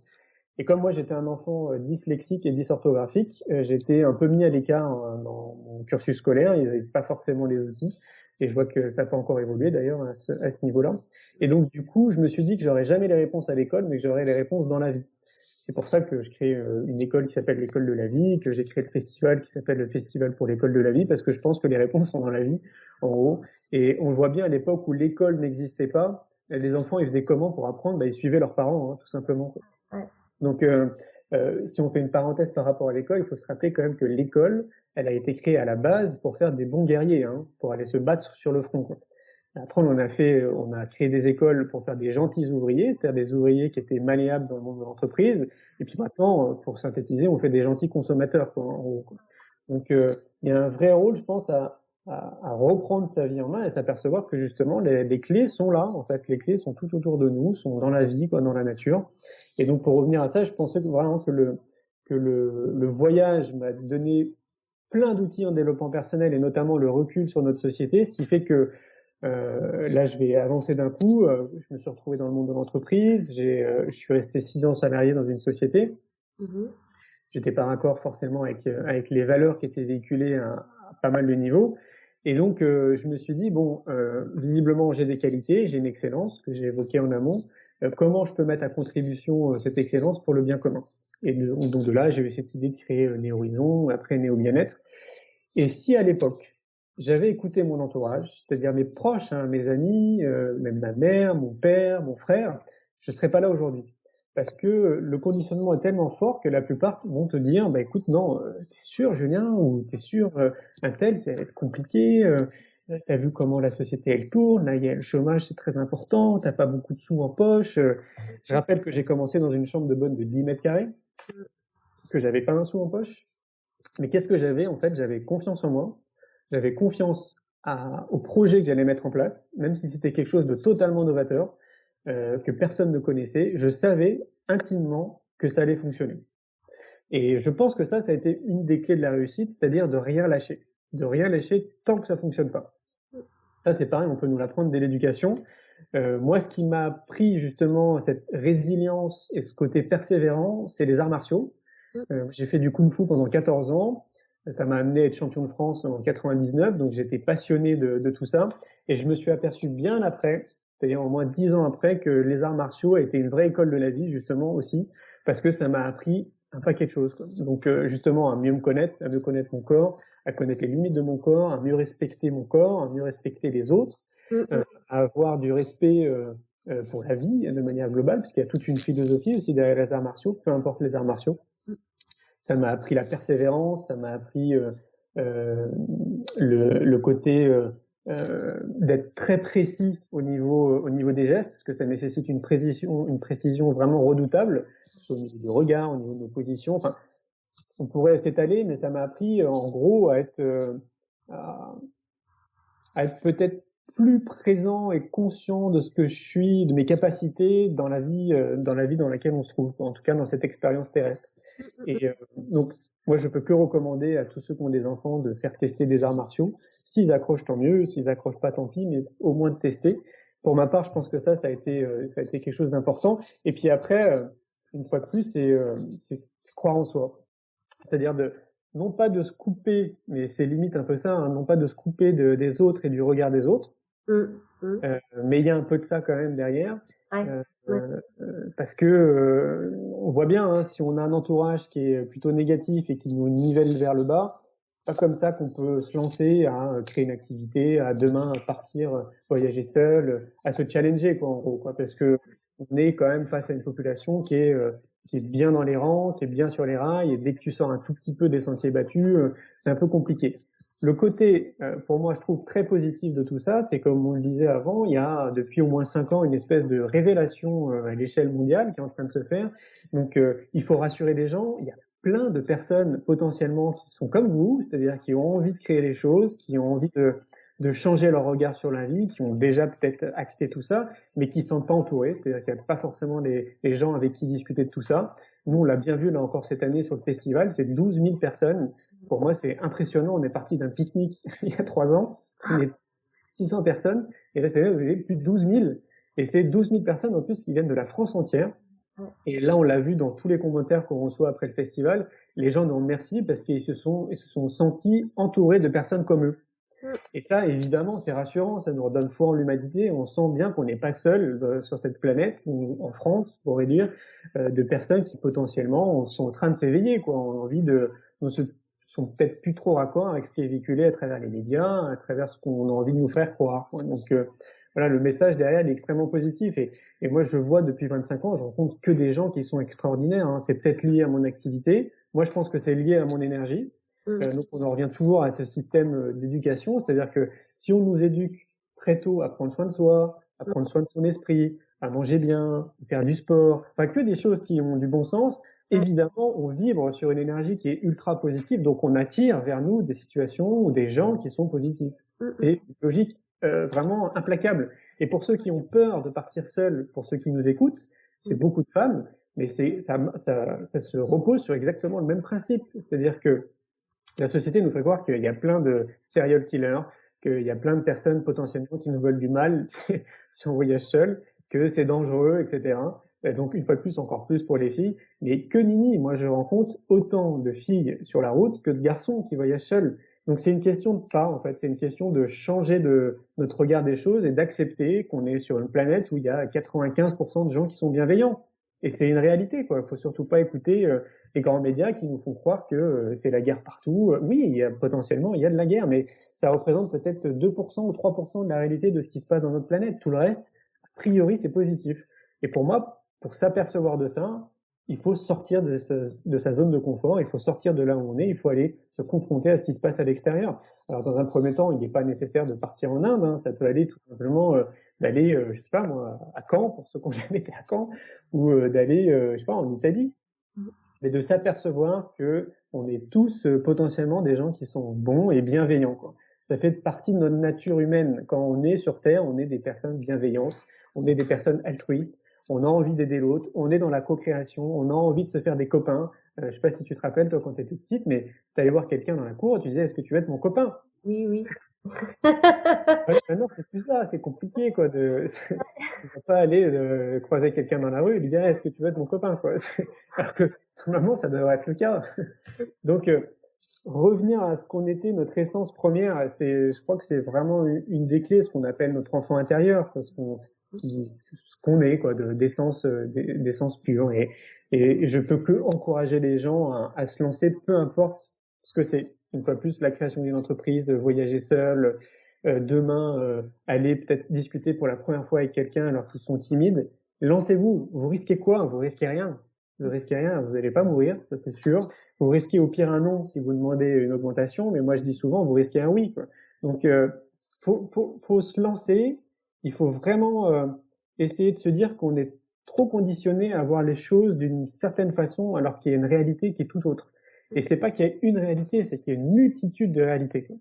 Et comme moi, j'étais un enfant dyslexique et dysorthographique, j'étais un peu mis à l'écart dans mon cursus scolaire. Ils n'avaient pas forcément les outils. Et je vois que ça n'a pas encore évolué d'ailleurs à ce niveau-là. Et donc, du coup, je me suis dit que j'aurais jamais les réponses à l'école, mais que j'aurais les réponses dans la vie. C'est pour ça que je crée une école qui s'appelle l'école de la vie, que j'ai créé le festival qui s'appelle le festival pour l'école de la vie, parce que je pense que les réponses sont dans la vie, en haut. Et on le voit bien à l'époque où l'école n'existait pas, les enfants, ils faisaient comment pour apprendre? Bah, ils suivaient leurs parents, hein, tout simplement. Ouais. Donc, si on fait une parenthèse par rapport à l'école, il faut se rappeler quand même que l'école, elle a été créée à la base pour faire des bons guerriers, hein, pour aller se battre sur le front, quoi. Après, on a créé des écoles pour faire des gentils ouvriers, c'est-à-dire des ouvriers qui étaient malléables dans le monde de l'entreprise. Et puis maintenant, pour synthétiser, on fait des gentils consommateurs, quoi, en gros, quoi. Donc, il y a un vrai rôle, je pense, à reprendre sa vie en main et s'apercevoir que justement, les clés sont là. En fait, les clés sont tout autour de nous, sont dans la vie, quoi, dans la nature. Et donc, pour revenir à ça, je pensais que vraiment le voyage m'a donné plein d'outils en développement personnel et notamment le recul sur notre société, ce qui fait que là, je vais avancer d'un coup. Je me suis retrouvé dans le monde de l'entreprise. Je suis resté 6 ans salarié dans une société. Mhm. J'étais pas d'accord forcément avec les valeurs qui étaient véhiculées à pas mal de niveaux. Et donc, je me suis dit, bon, visiblement, j'ai des qualités, j'ai une excellence que j'ai évoquée en amont. Comment je peux mettre à contribution cette excellence pour le bien commun? Et donc de là, j'ai eu cette idée de créer Néo Horizon, après Néo Bien-être. Et si à l'époque, j'avais écouté mon entourage, c'est-à-dire mes proches, hein, mes amis, même ma mère, mon père, mon frère, je ne serais pas là aujourd'hui. Parce que le conditionnement est tellement fort que la plupart vont te dire, bah écoute, non, t'es sûr, Julien, ou t'es sûr, un tel, ça va être compliqué, t'as vu comment la société elle tourne, là il y a le chômage, c'est très important, t'as pas beaucoup de sous en poche. Je rappelle que j'ai commencé dans une chambre de bonne de 10 mètres carrés. que j'avais pas un sou en poche. Mais qu'est-ce que j'avais? En fait, j'avais confiance en moi. J'avais confiance au projet que j'allais mettre en place, même si c'était quelque chose de totalement novateur, que personne ne connaissait. Je savais intimement que ça allait fonctionner. Et je pense que ça a été une des clés de la réussite, c'est-à-dire de rien lâcher. De rien lâcher tant que ça fonctionne pas. Ça, c'est pareil, on peut nous l'apprendre dès l'éducation. Moi, ce qui m'a appris justement cette résilience et ce côté persévérant, c'est les arts martiaux. J'ai fait du kung-fu pendant 14 ans. Ça m'a amené à être champion de France en 99, donc j'étais passionné de tout ça. Et je me suis aperçu bien après, c'est-à-dire au moins 10 ans après, que les arts martiaux a été une vraie école de la vie, justement aussi, parce que ça m'a appris un paquet de choses, quoi. Donc justement, à mieux me connaître, à mieux connaître mon corps, à connaître les limites de mon corps, à mieux respecter mon corps, à mieux respecter les autres, à avoir du respect pour la vie de manière globale, parce qu'il y a toute une philosophie aussi derrière les arts martiaux, peu importe les arts martiaux. Ça m'a appris la persévérance, ça m'a appris le côté d'être très précis au niveau des gestes, parce que ça nécessite une précision vraiment redoutable, au niveau du regard, au niveau de nos positions. Enfin, on pourrait s'étaler, mais ça m'a appris en gros à, à être peut-être plus présent et conscient de ce que je suis, de mes capacités dans la vie dans laquelle on se trouve, en tout cas dans cette expérience terrestre. Et donc, moi, je peux que recommander à tous ceux qui ont des enfants de faire tester des arts martiaux. S'ils accrochent, tant mieux. S'ils accrochent pas, tant pis, mais au moins de tester. Pour ma part, je pense que ça a été quelque chose d'important. Et puis après, une fois de plus, c'est croire en soi. C'est-à-dire non pas de se couper, mais c'est limite un peu ça, hein, non pas de se couper des autres et du regard des autres, mais il y a un peu de ça quand même derrière, parce que on voit bien, hein, si on a un entourage qui est plutôt négatif et qui nous nivelle vers le bas, c'est pas comme ça qu'on peut se lancer à créer une activité, à demain partir voyager seul, à se challenger quoi en gros, quoi, parce que on est quand même face à une population qui est bien dans les rangs, qui est bien sur les rails, et dès que tu sors un tout petit peu des sentiers battus, c'est un peu compliqué. Le côté, pour moi, je trouve très positif de tout ça, c'est comme on le disait avant, il y a depuis au moins 5 ans une espèce de révélation à l'échelle mondiale qui est en train de se faire. Donc, il faut rassurer les gens. Il y a plein de personnes potentiellement qui sont comme vous, c'est-à-dire qui ont envie de créer les choses, qui ont envie de changer leur regard sur la vie, qui ont déjà peut-être acté tout ça, mais qui ne sont pas entourés, c'est-à-dire qu'il n'y a pas forcément les gens avec qui discuter de tout ça. Nous, on l'a bien vu là encore cette année sur le festival, c'est 12 000 personnes. Pour moi, c'est impressionnant. On est parti d'un pique-nique il y a 3 ans, on est 600 personnes, et là, vous avez plus de 12 000. Et c'est 12 000 personnes en plus qui viennent de la France entière. Et là, on l'a vu dans tous les commentaires qu'on reçoit après le festival, les gens nous remercient parce qu'ils se sont sentis entourés de personnes comme eux. Et ça, évidemment, c'est rassurant, ça nous redonne foi en l'humanité, on sent bien qu'on n'est pas seul sur cette planète, ou en France, pour réduire, de personnes qui potentiellement sont en train de s'éveiller, quoi, ont envie sont peut-être plus trop raccord avec ce qui est véhiculé à travers les médias, à travers ce qu'on a envie de nous faire croire. Donc voilà, le message derrière il est extrêmement positif. Et moi, je vois depuis 25 ans, je rencontre que des gens qui sont extraordinaires. Hein. C'est peut-être lié à mon activité. Moi, je pense que c'est lié à mon énergie. Donc on en revient toujours à ce système d'éducation, c'est-à-dire que si on nous éduque très tôt à prendre soin de soi, à prendre soin de son esprit, à manger bien, à faire du sport, enfin que des choses qui ont du bon sens, évidemment on vibre sur une énergie qui est ultra positive, donc on attire vers nous des situations ou des gens qui sont positifs. C'est une logique vraiment implacable. Et pour ceux qui ont peur de partir seuls, pour ceux qui nous écoutent, c'est beaucoup de femmes, mais ça se repose sur exactement le même principe, c'est-à-dire que la société nous fait croire qu'il y a plein de serial killers, qu'il y a plein de personnes potentiellement qui nous veulent du mal si on voyage seul, que c'est dangereux, etc. Et donc, une fois de plus, encore plus pour les filles. Mais que nini, moi je rencontre autant de filles sur la route que de garçons qui voyagent seuls. Donc c'est une question de pas, en fait. C'est une question de changer notre regard des choses et d'accepter qu'on est sur une planète où il y a 95% de gens qui sont bienveillants. Et c'est une réalité, quoi. Il faut surtout pas écouter les grands médias qui nous font croire que c'est la guerre partout. Oui, potentiellement, il y a de la guerre, mais ça représente peut-être 2% ou 3% de la réalité de ce qui se passe dans notre planète. Tout le reste, a priori, c'est positif. Et pour moi, pour s'apercevoir de ça, il faut sortir de sa zone de confort, il faut sortir de là où on est, il faut aller se confronter à ce qui se passe à l'extérieur. Alors, dans un premier temps, il n'est pas nécessaire de partir en Inde, hein, ça peut aller tout simplement d'aller, je sais pas moi, à Caen, pour ceux qui n'ont jamais été à Caen, ou d'aller, je sais pas, en Italie. mais de s'apercevoir que on est tous potentiellement des gens qui sont bons et bienveillants, quoi. Ça fait partie de notre nature humaine. Quand on est sur Terre, on est des personnes bienveillantes, on est des personnes altruistes, on a envie d'aider l'autre, on est dans la co-création, on a envie de se faire des copains. Je sais pas si tu te rappelles, toi, quand tu étais petite, mais tu allais voir quelqu'un dans la cour, tu disais, est-ce que tu veux être mon copain? Oui, oui. Ouais, maintenant, c'est plus ça, c'est compliqué, quoi, de, tu vas pas aller croiser quelqu'un dans la rue et lui dire, est-ce que tu veux être mon copain, quoi. Alors que, normalement, ça devrait être le cas. Donc, revenir à ce qu'on était, notre essence première, je crois que c'est vraiment une des clés, ce qu'on appelle notre enfant intérieur, quoi, ce qu'on est, quoi, d'essence pure. Et je peux que encourager les gens à se lancer, peu importe ce que c'est. Une fois plus, la création d'une entreprise, voyager seul, demain, aller peut-être discuter pour la première fois avec quelqu'un alors qu'ils sont timides. Lancez-vous. Vous risquez quoi? Vous risquez rien. Vous risquez rien. Vous n'allez pas mourir, ça c'est sûr. Vous risquez au pire un non si vous demandez une augmentation, mais moi je dis souvent, vous risquez un oui, quoi. Donc, faut se lancer. Il faut vraiment essayer de se dire qu'on est trop conditionné à voir les choses d'une certaine façon, alors qu'il y a une réalité qui est tout autre. Et c'est pas qu'il y a une réalité, c'est qu'il y a une multitude de réalités, quoi.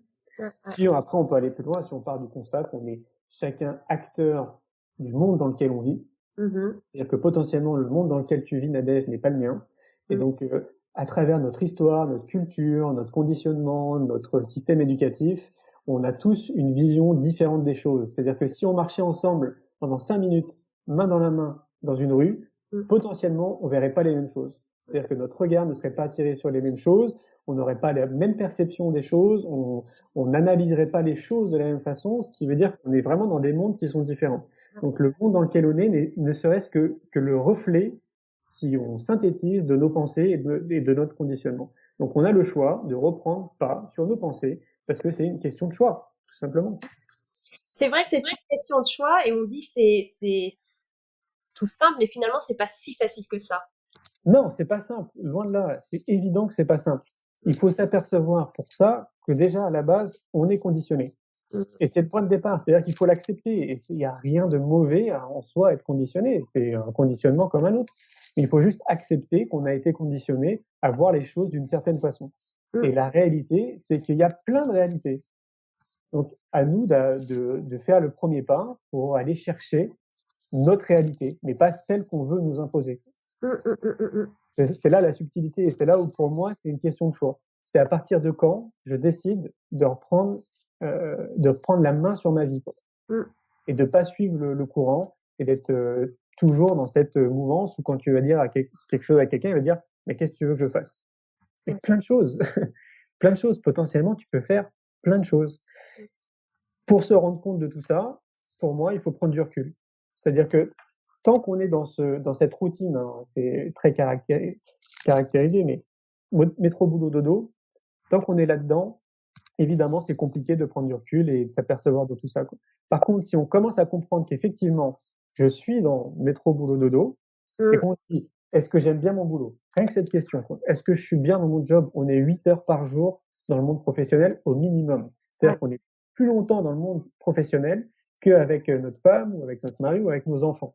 Si après on peut aller plus loin, si on part du constat qu'on est chacun acteur du monde dans lequel on vit, c'est-à-dire que potentiellement le monde dans lequel tu vis, Nadège, n'est pas le mien. Et donc, à travers notre histoire, notre culture, notre conditionnement, notre système éducatif, on a tous une vision différente des choses. C'est-à-dire que si on marchait ensemble pendant 5 minutes, main dans la main, dans une rue, potentiellement, on verrait pas les mêmes choses. C'est-à-dire que notre regard ne serait pas attiré sur les mêmes choses, on n'aurait pas la même perception des choses, on n'analyserait pas les choses de la même façon, ce qui veut dire qu'on est vraiment dans des mondes qui sont différents. Donc le monde dans lequel on est ne serait-ce que le reflet, si on synthétise, de nos pensées et de notre conditionnement. Donc on a le choix de reprendre pas sur nos pensées, parce que c'est une question de choix, tout simplement. C'est vrai que c'est une question de choix et on dit c'est tout simple, mais finalement c'est pas si facile que ça. Non, c'est pas simple, loin de là, c'est évident que c'est pas simple. Il faut s'apercevoir pour ça que déjà à la base, on est conditionné. Et c'est le point de départ, c'est-à-dire qu'il faut l'accepter. Et il n'y a rien de mauvais en soi à être conditionné. C'est un conditionnement comme un autre. Mais il faut juste accepter qu'on a été conditionné à voir les choses d'une certaine façon. Et la réalité, c'est qu'il y a plein de réalités. Donc, à nous de faire le premier pas pour aller chercher notre réalité, mais pas celle qu'on veut nous imposer. C'est là la subtilité. Et c'est là où, pour moi, c'est une question de choix. C'est à partir de quand je décide de reprendre la main sur ma vie, quoi. Et de pas suivre le courant et d'être toujours dans cette mouvance où quand tu vas dire quelque chose à quelqu'un, il va dire mais qu'est-ce que tu veux que je fasse? Et plein de choses, plein de choses. Potentiellement, tu peux faire plein de choses. Pour se rendre compte de tout ça, pour moi, il faut prendre du recul. C'est-à-dire que tant qu'on est dans cette routine, hein, c'est très caractérisé, mais métro boulot dodo, tant qu'on est là-dedans, évidemment, c'est compliqué de prendre du recul et de s'apercevoir de tout ça, quoi. Par contre, si on commence à comprendre qu'effectivement, je suis dans métro, boulot, dodo, et qu'on se dit, est-ce que j'aime bien mon boulot? Rien que cette question, quoi. Est-ce que je suis bien dans mon job? On est 8 heures par jour dans le monde professionnel au minimum. C'est-à-dire qu'on est plus longtemps dans le monde professionnel qu'avec notre femme ou avec notre mari ou avec nos enfants.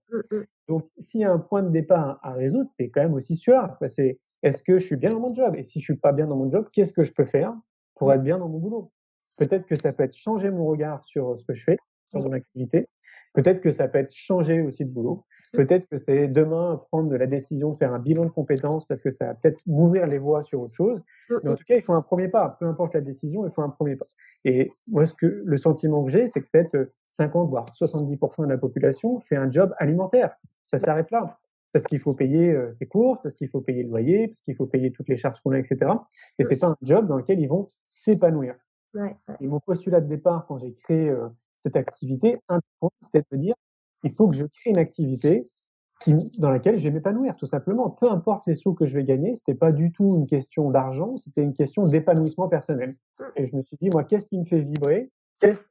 Donc, s'il y a un point de départ à résoudre, c'est quand même aussi celui-là. C'est, est-ce que je suis bien dans mon job? Et si je suis pas bien dans mon job, qu'est-ce que je peux faire pour être bien dans mon boulot? Peut-être que ça peut être changer mon regard sur ce que je fais, sur mon activité. Peut-être que ça peut être changer aussi de boulot. Peut-être que c'est demain prendre la décision de faire un bilan de compétences parce que ça va peut-être m'ouvrir les voies sur autre chose. Mais en tout cas, il faut un premier pas. Peu importe la décision, il faut un premier pas. Et moi, le sentiment que j'ai, c'est que peut-être 50 voire 70% de la population fait un job alimentaire. Ça s'arrête là. Parce qu'il faut payer ses courses, parce qu'il faut payer le loyer, parce qu'il faut payer toutes les charges qu'on a, etc. Et c'est pas un job dans lequel ils vont s'épanouir. Et mon postulat de départ, quand j'ai créé cette activité, c'était de me dire, il faut que je crée une activité dans laquelle je vais m'épanouir, tout simplement. Peu importe les sous que je vais gagner, c'était pas du tout une question d'argent, c'était une question d'épanouissement personnel. Et je me suis dit, moi, qu'est-ce qui me fait vibrer?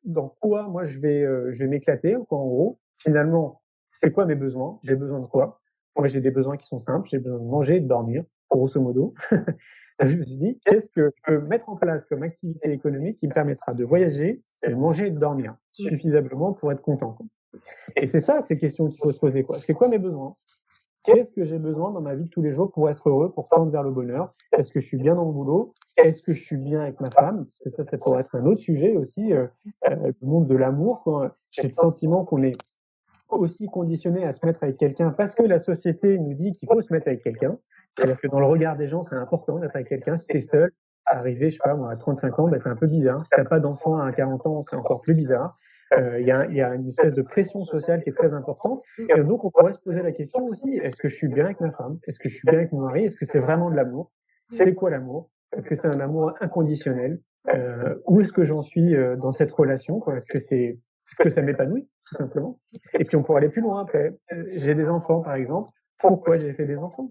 Dans quoi, moi, je vais m'éclater, quoi, en gros. Finalement, c'est quoi mes besoins? J'ai besoin de quoi? Moi, j'ai des besoins qui sont simples. J'ai besoin de manger et de dormir, grosso modo. Je me suis dit, qu'est-ce que je peux mettre en place comme activité économique qui me permettra de voyager, de manger et de dormir suffisamment pour être content, quoi. Et c'est ça, ces questions qu'il faut se poser, quoi. C'est quoi mes besoins? Qu'est-ce que j'ai besoin dans ma vie de tous les jours pour être heureux, pour tendre vers le bonheur? Est-ce que je suis bien dans mon boulot? Est-ce que je suis bien avec ma femme? Parce que ça pourrait être un autre sujet aussi, le monde de l'amour, quoi. J'ai le sentiment qu'on est aussi conditionné à se mettre avec quelqu'un parce que la société nous dit qu'il faut se mettre avec quelqu'un. C'est-à-dire que dans le regard des gens, c'est important d'être avec quelqu'un. Si t'es seul, arrivé, je sais pas moi, à 35 ans, c'est un peu bizarre. Si t'as pas d'enfant à 40 ans, c'est encore plus bizarre. Il y a une espèce de pression sociale qui est très importante. Et donc, on pourrait se poser la question aussi, est-ce que je suis bien avec ma femme? Est-ce que je suis bien avec mon mari? Est-ce que c'est vraiment de l'amour? C'est quoi l'amour? Est-ce que c'est un amour inconditionnel? Où est-ce que j'en suis dans cette relation, quoi? Est-ce que ça m'épanouit, tout simplement? Et puis on pourrait aller plus loin après. J'ai des enfants, par exemple. Pourquoi j'ai fait des enfants?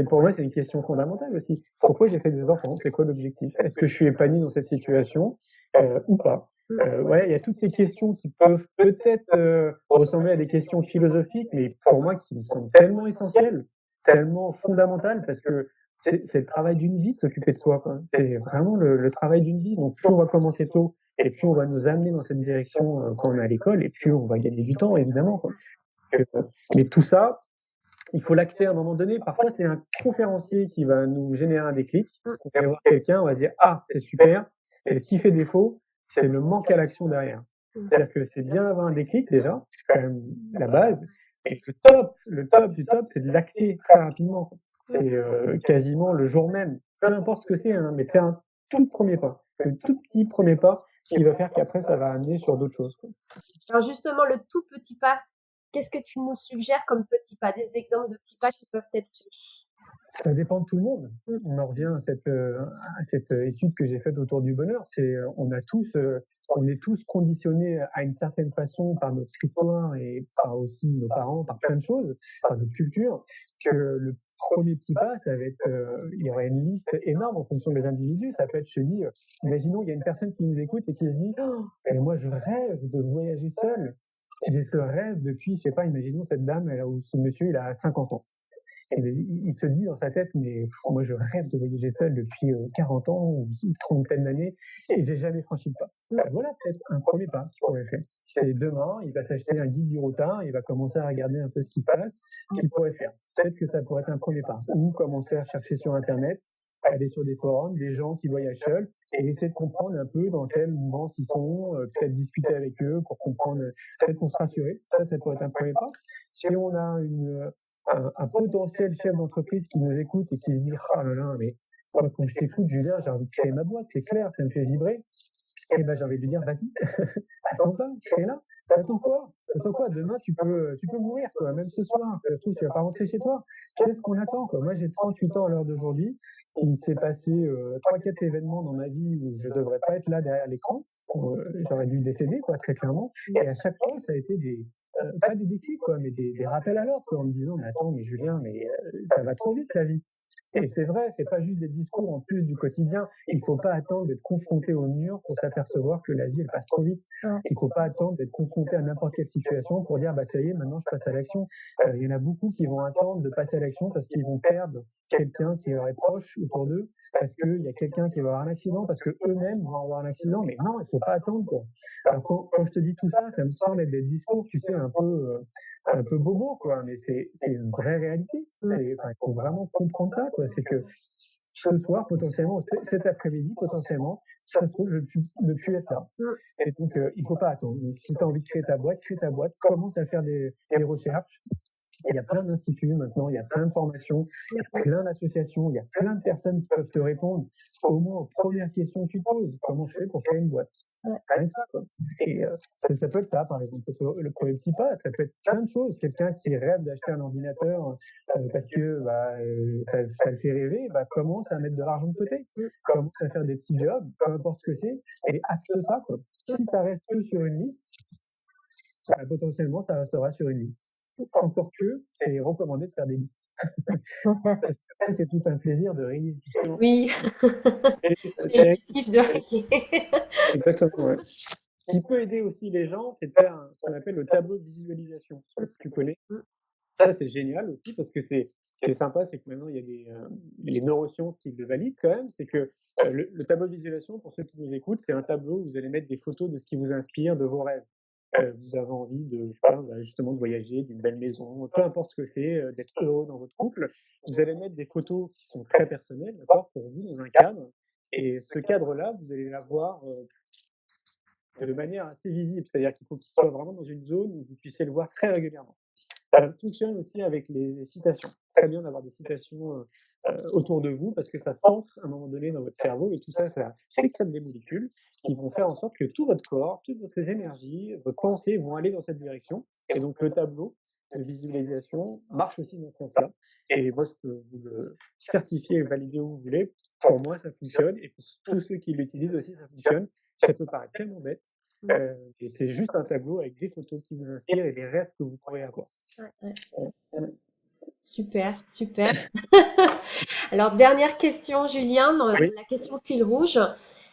Pour moi, c'est une question fondamentale aussi. Pourquoi j'ai fait des enfants? C'est quoi l'objectif? Est-ce que je suis épanoui dans cette situation ou pas? Ouais, il y a toutes ces questions qui peuvent peut-être ressembler à des questions philosophiques, mais pour moi qui me semblent tellement essentielles, tellement fondamentales, parce que c'est le travail d'une vie de s'occuper de soi, quoi. C'est vraiment le travail d'une vie. Donc plus on va commencer tôt, et plus on va nous amener dans cette direction quand on est à l'école, et plus on va gagner du temps, évidemment, quoi. Mais tout ça, il faut l'acter à un moment donné. Parfois, c'est un conférencier qui va nous générer un déclic. On va voir quelqu'un, on va dire, ah, c'est super. Et ce qui fait défaut, c'est le manque à l'action derrière. C'est-à-dire que c'est bien d'avoir un déclic, déjà. C'est quand même la base. Et le top du top, c'est de l'acter très rapidement. C'est quasiment le jour même. Peu importe ce que c'est, hein, mais faire un tout premier pas. Un tout petit premier pas qui va faire qu'après, ça va amener sur d'autres choses, quoi. Alors justement, le tout petit pas, qu'est-ce que tu nous suggères comme petits pas, des exemples de petits pas qui peuvent être faits? Ça dépend de tout le monde. On en revient à cette étude que j'ai faite autour du bonheur. On est tous conditionnés à une certaine façon par notre histoire et par aussi nos parents, par plein de choses, par notre culture, que le premier petit pas, ça va être, il y aurait une liste énorme en fonction des individus. Ça peut être, je dis, imaginons, il y a une personne qui nous écoute et qui se dit, oh, mais moi, je rêve de voyager seul. J'ai ce rêve depuis, je sais pas, imaginons cette dame ou ce monsieur, il a 50 ans. Et il se dit dans sa tête, mais moi je rêve de voyager seul depuis 40 ans ou une trentaine d'années et j'ai jamais franchi le pas. Voilà peut-être un premier pas qu'il pourrait faire. C'est demain, il va s'acheter un guide du routard, il va commencer à regarder un peu ce qui se passe, ce qu'il pourrait faire. Peut-être que ça pourrait être un premier pas. Ou commencer à chercher sur Internet, aller sur des forums, des gens qui voyagent seuls et essayer de comprendre un peu dans quelle mouvance ils sont, peut-être discuter avec eux pour comprendre, peut-être pour se rassurer. Ça pourrait être un premier pas. Si on a un potentiel chef d'entreprise qui nous écoute et qui se dit ah là là, mais moi, quand je t'écoute, Julien, j'ai envie de créer ma boîte, c'est clair, ça me fait vibrer. Et ben j'ai envie de lui dire vas-y, attends pas, crée-la. T'attends quoi? T'attends quoi? Demain tu peux mourir, quoi. Même ce soir, ça se trouve, tu vas pas rentrer chez toi. Qu'est-ce qu'on attend, quoi? Moi j'ai 38 ans à l'heure d'aujourd'hui. Il s'est passé 3-4 événements dans ma vie où je devrais pas être là derrière l'écran. J'aurais dû décéder, quoi, très clairement. Et à chaque fois, ça a été pas des déclics, quoi, mais des rappels à l'ordre, quoi, en me disant, mais attends, mais Julien, ça va trop vite, la vie. Et c'est vrai, c'est pas juste des discours en plus du quotidien. Il faut pas attendre d'être confronté au mur pour s'apercevoir que la vie, elle passe trop vite. Il faut pas attendre d'être confronté à n'importe quelle situation pour dire, bah, ça y est, maintenant, je passe à l'action. Il y en a beaucoup qui vont attendre de passer à l'action parce qu'ils vont perdre quelqu'un qui leur est proche autour d'eux, parce qu'il y a quelqu'un qui va avoir un accident, parce que eux-mêmes vont avoir un accident. Mais non, il faut pas attendre, quoi. Alors, quand je te dis tout ça, ça me semble être des discours, tu sais, un peu bobo, quoi, mais c'est une vraie réalité. Il faut vraiment comprendre ça, quoi. C'est que ce soir, potentiellement, cet après-midi, potentiellement, ça se trouve, je ne plus être là. Et donc, il faut pas attendre. Donc, si tu as envie de créer ta boîte, crée ta boîte, commence à faire des recherches. Il y a plein d'instituts maintenant, il y a plein de formations, il y a plein d'associations, il y a plein de personnes qui peuvent te répondre au moins aux premières questions que tu poses. Comment je fais pour créer une boîte? Rien que ça, quoi. Et ça peut être ça, par exemple. Le premier petit pas, ça peut être plein de choses. Quelqu'un qui rêve d'acheter un ordinateur parce que ça le fait rêver, commence à mettre de l'argent de côté. Commence à faire des petits jobs, peu importe ce que c'est, et acte ça, quoi. Si ça reste que sur une liste, potentiellement, ça restera sur une liste. Encore que, c'est recommandé de faire des listes. Parce que c'est tout un plaisir de rayer, justement. Oui, c'est jouissif de rayer. Exactement, ouais. Ce qui peut aider aussi les gens, c'est de faire ce qu'on appelle le tableau de visualisation. Je sais pas si tu connais. Ça, c'est génial aussi parce que ce qui est sympa, c'est que maintenant, il y a les neurosciences qui le valident quand même. C'est que le tableau de visualisation, pour ceux qui nous écoutent, c'est un tableau où vous allez mettre des photos de ce qui vous inspire, de vos rêves. vous avez envie de, je sais pas, justement de voyager, d'une belle maison, peu importe ce que c'est, d'être heureux dans votre couple. Vous allez mettre des photos qui sont très personnelles, d'accord, pour vous, dans un cadre. Et ce cadre-là, vous allez l'avoir de manière assez visible, c'est-à-dire qu'il faut qu'il soit vraiment dans une zone où vous puissiez le voir très régulièrement. Ça fonctionne aussi avec les citations. Très bien d'avoir des citations autour de vous parce que ça s'ancre à un moment donné dans votre cerveau et tout ça, ça sécrète des molécules qui vont faire en sorte que tout votre corps, toutes votre énergie, vos pensées vont aller dans cette direction. Et donc le tableau de visualisation marche aussi dans ce sens-là. Et moi, je peux vous le certifier et valider où vous voulez. Pour moi, ça fonctionne. Et pour tous ceux qui l'utilisent aussi, ça fonctionne. Ça peut paraître tellement bête. Et c'est juste un tableau avec des photos qui vous inspirent et des rêves que vous pourrez avoir. Super, super. Alors, dernière question, Julien, Oui. la question fil rouge.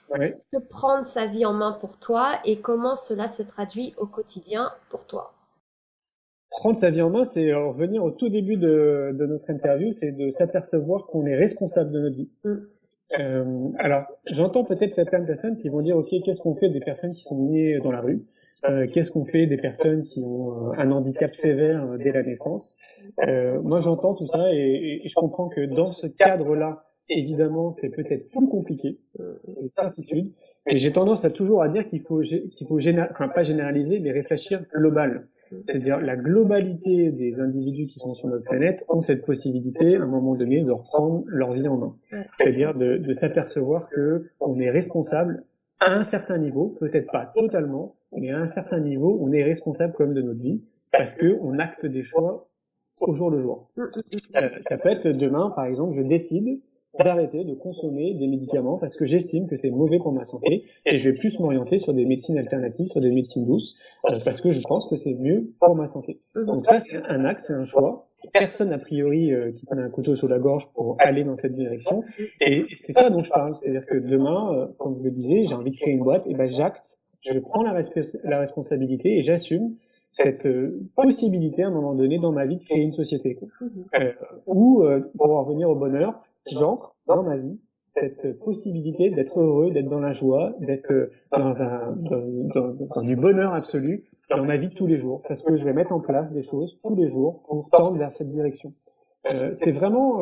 Ouais. Qu'est-ce que prendre sa vie en main pour toi et comment cela se traduit au quotidien pour toi? Prendre sa vie en main, c'est revenir au tout début de notre interview, c'est de s'apercevoir qu'on est responsable de notre vie. Alors, j'entends peut-être certaines personnes qui vont dire, OK, qu'est-ce qu'on fait des personnes qui sont nées dans la rue? Qu'est-ce qu'on fait des personnes qui ont un handicap sévère dès la naissance? Moi, j'entends tout ça et je comprends que dans ce cadre-là, évidemment, c'est peut-être plus compliqué, c'est certitude. Et j'ai tendance à toujours à dire qu'il faut enfin, pas généraliser, mais réfléchir global. C'est-à-dire la globalité des individus qui sont sur notre planète ont cette possibilité, à un moment donné, de reprendre leur vie en main. C'est-à-dire de s'apercevoir que on est responsable à un certain niveau, peut-être pas totalement, mais à un certain niveau, on est responsable quand même de notre vie parce que on acte des choix au jour le jour. Ça peut être demain, par exemple, je décide d'arrêter de consommer des médicaments parce que j'estime que c'est mauvais pour ma santé et je vais plus m'orienter sur des médecines alternatives, sur des médecines douces parce que je pense que c'est mieux pour ma santé. Donc ça, c'est un acte, c'est un choix. Personne, a priori, qui prenne un couteau sous la gorge pour aller dans cette direction. Et c'est ça dont je parle. C'est-à-dire que demain, comme je le disais, j'ai envie de créer une boîte, et ben j'acte, je prends la responsabilité et j'assume cette possibilité à un moment donné dans ma vie de créer une société. Quoi. Ou, pour en revenir au bonheur, j'ancre dans ma vie cette possibilité d'être heureux, d'être dans la joie, d'être dans du bonheur absolu dans ma vie de tous les jours, parce que je vais mettre en place des choses tous les jours pour tendre vers cette direction. C'est vraiment,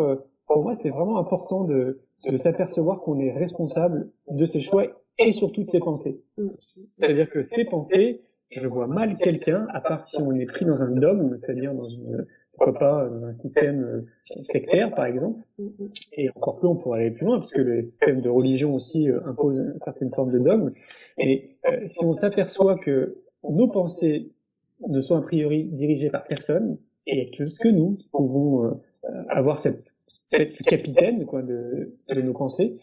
pour moi, c'est vraiment important de s'apercevoir qu'on est responsable de ses choix et surtout de ses pensées. C'est-à-dire que ces pensées, je vois mal quelqu'un, à part si on est pris dans un dogme, c'est-à-dire dans une, pourquoi pas, dans un système sectaire, par exemple, et encore plus, on pourrait aller plus loin, puisque le système de religion aussi impose une certaine forme de dogme. Et si on s'aperçoit que nos pensées ne sont a priori dirigées par personne, et que nous qui pouvons avoir cette capitaine quoi, de nos pensées,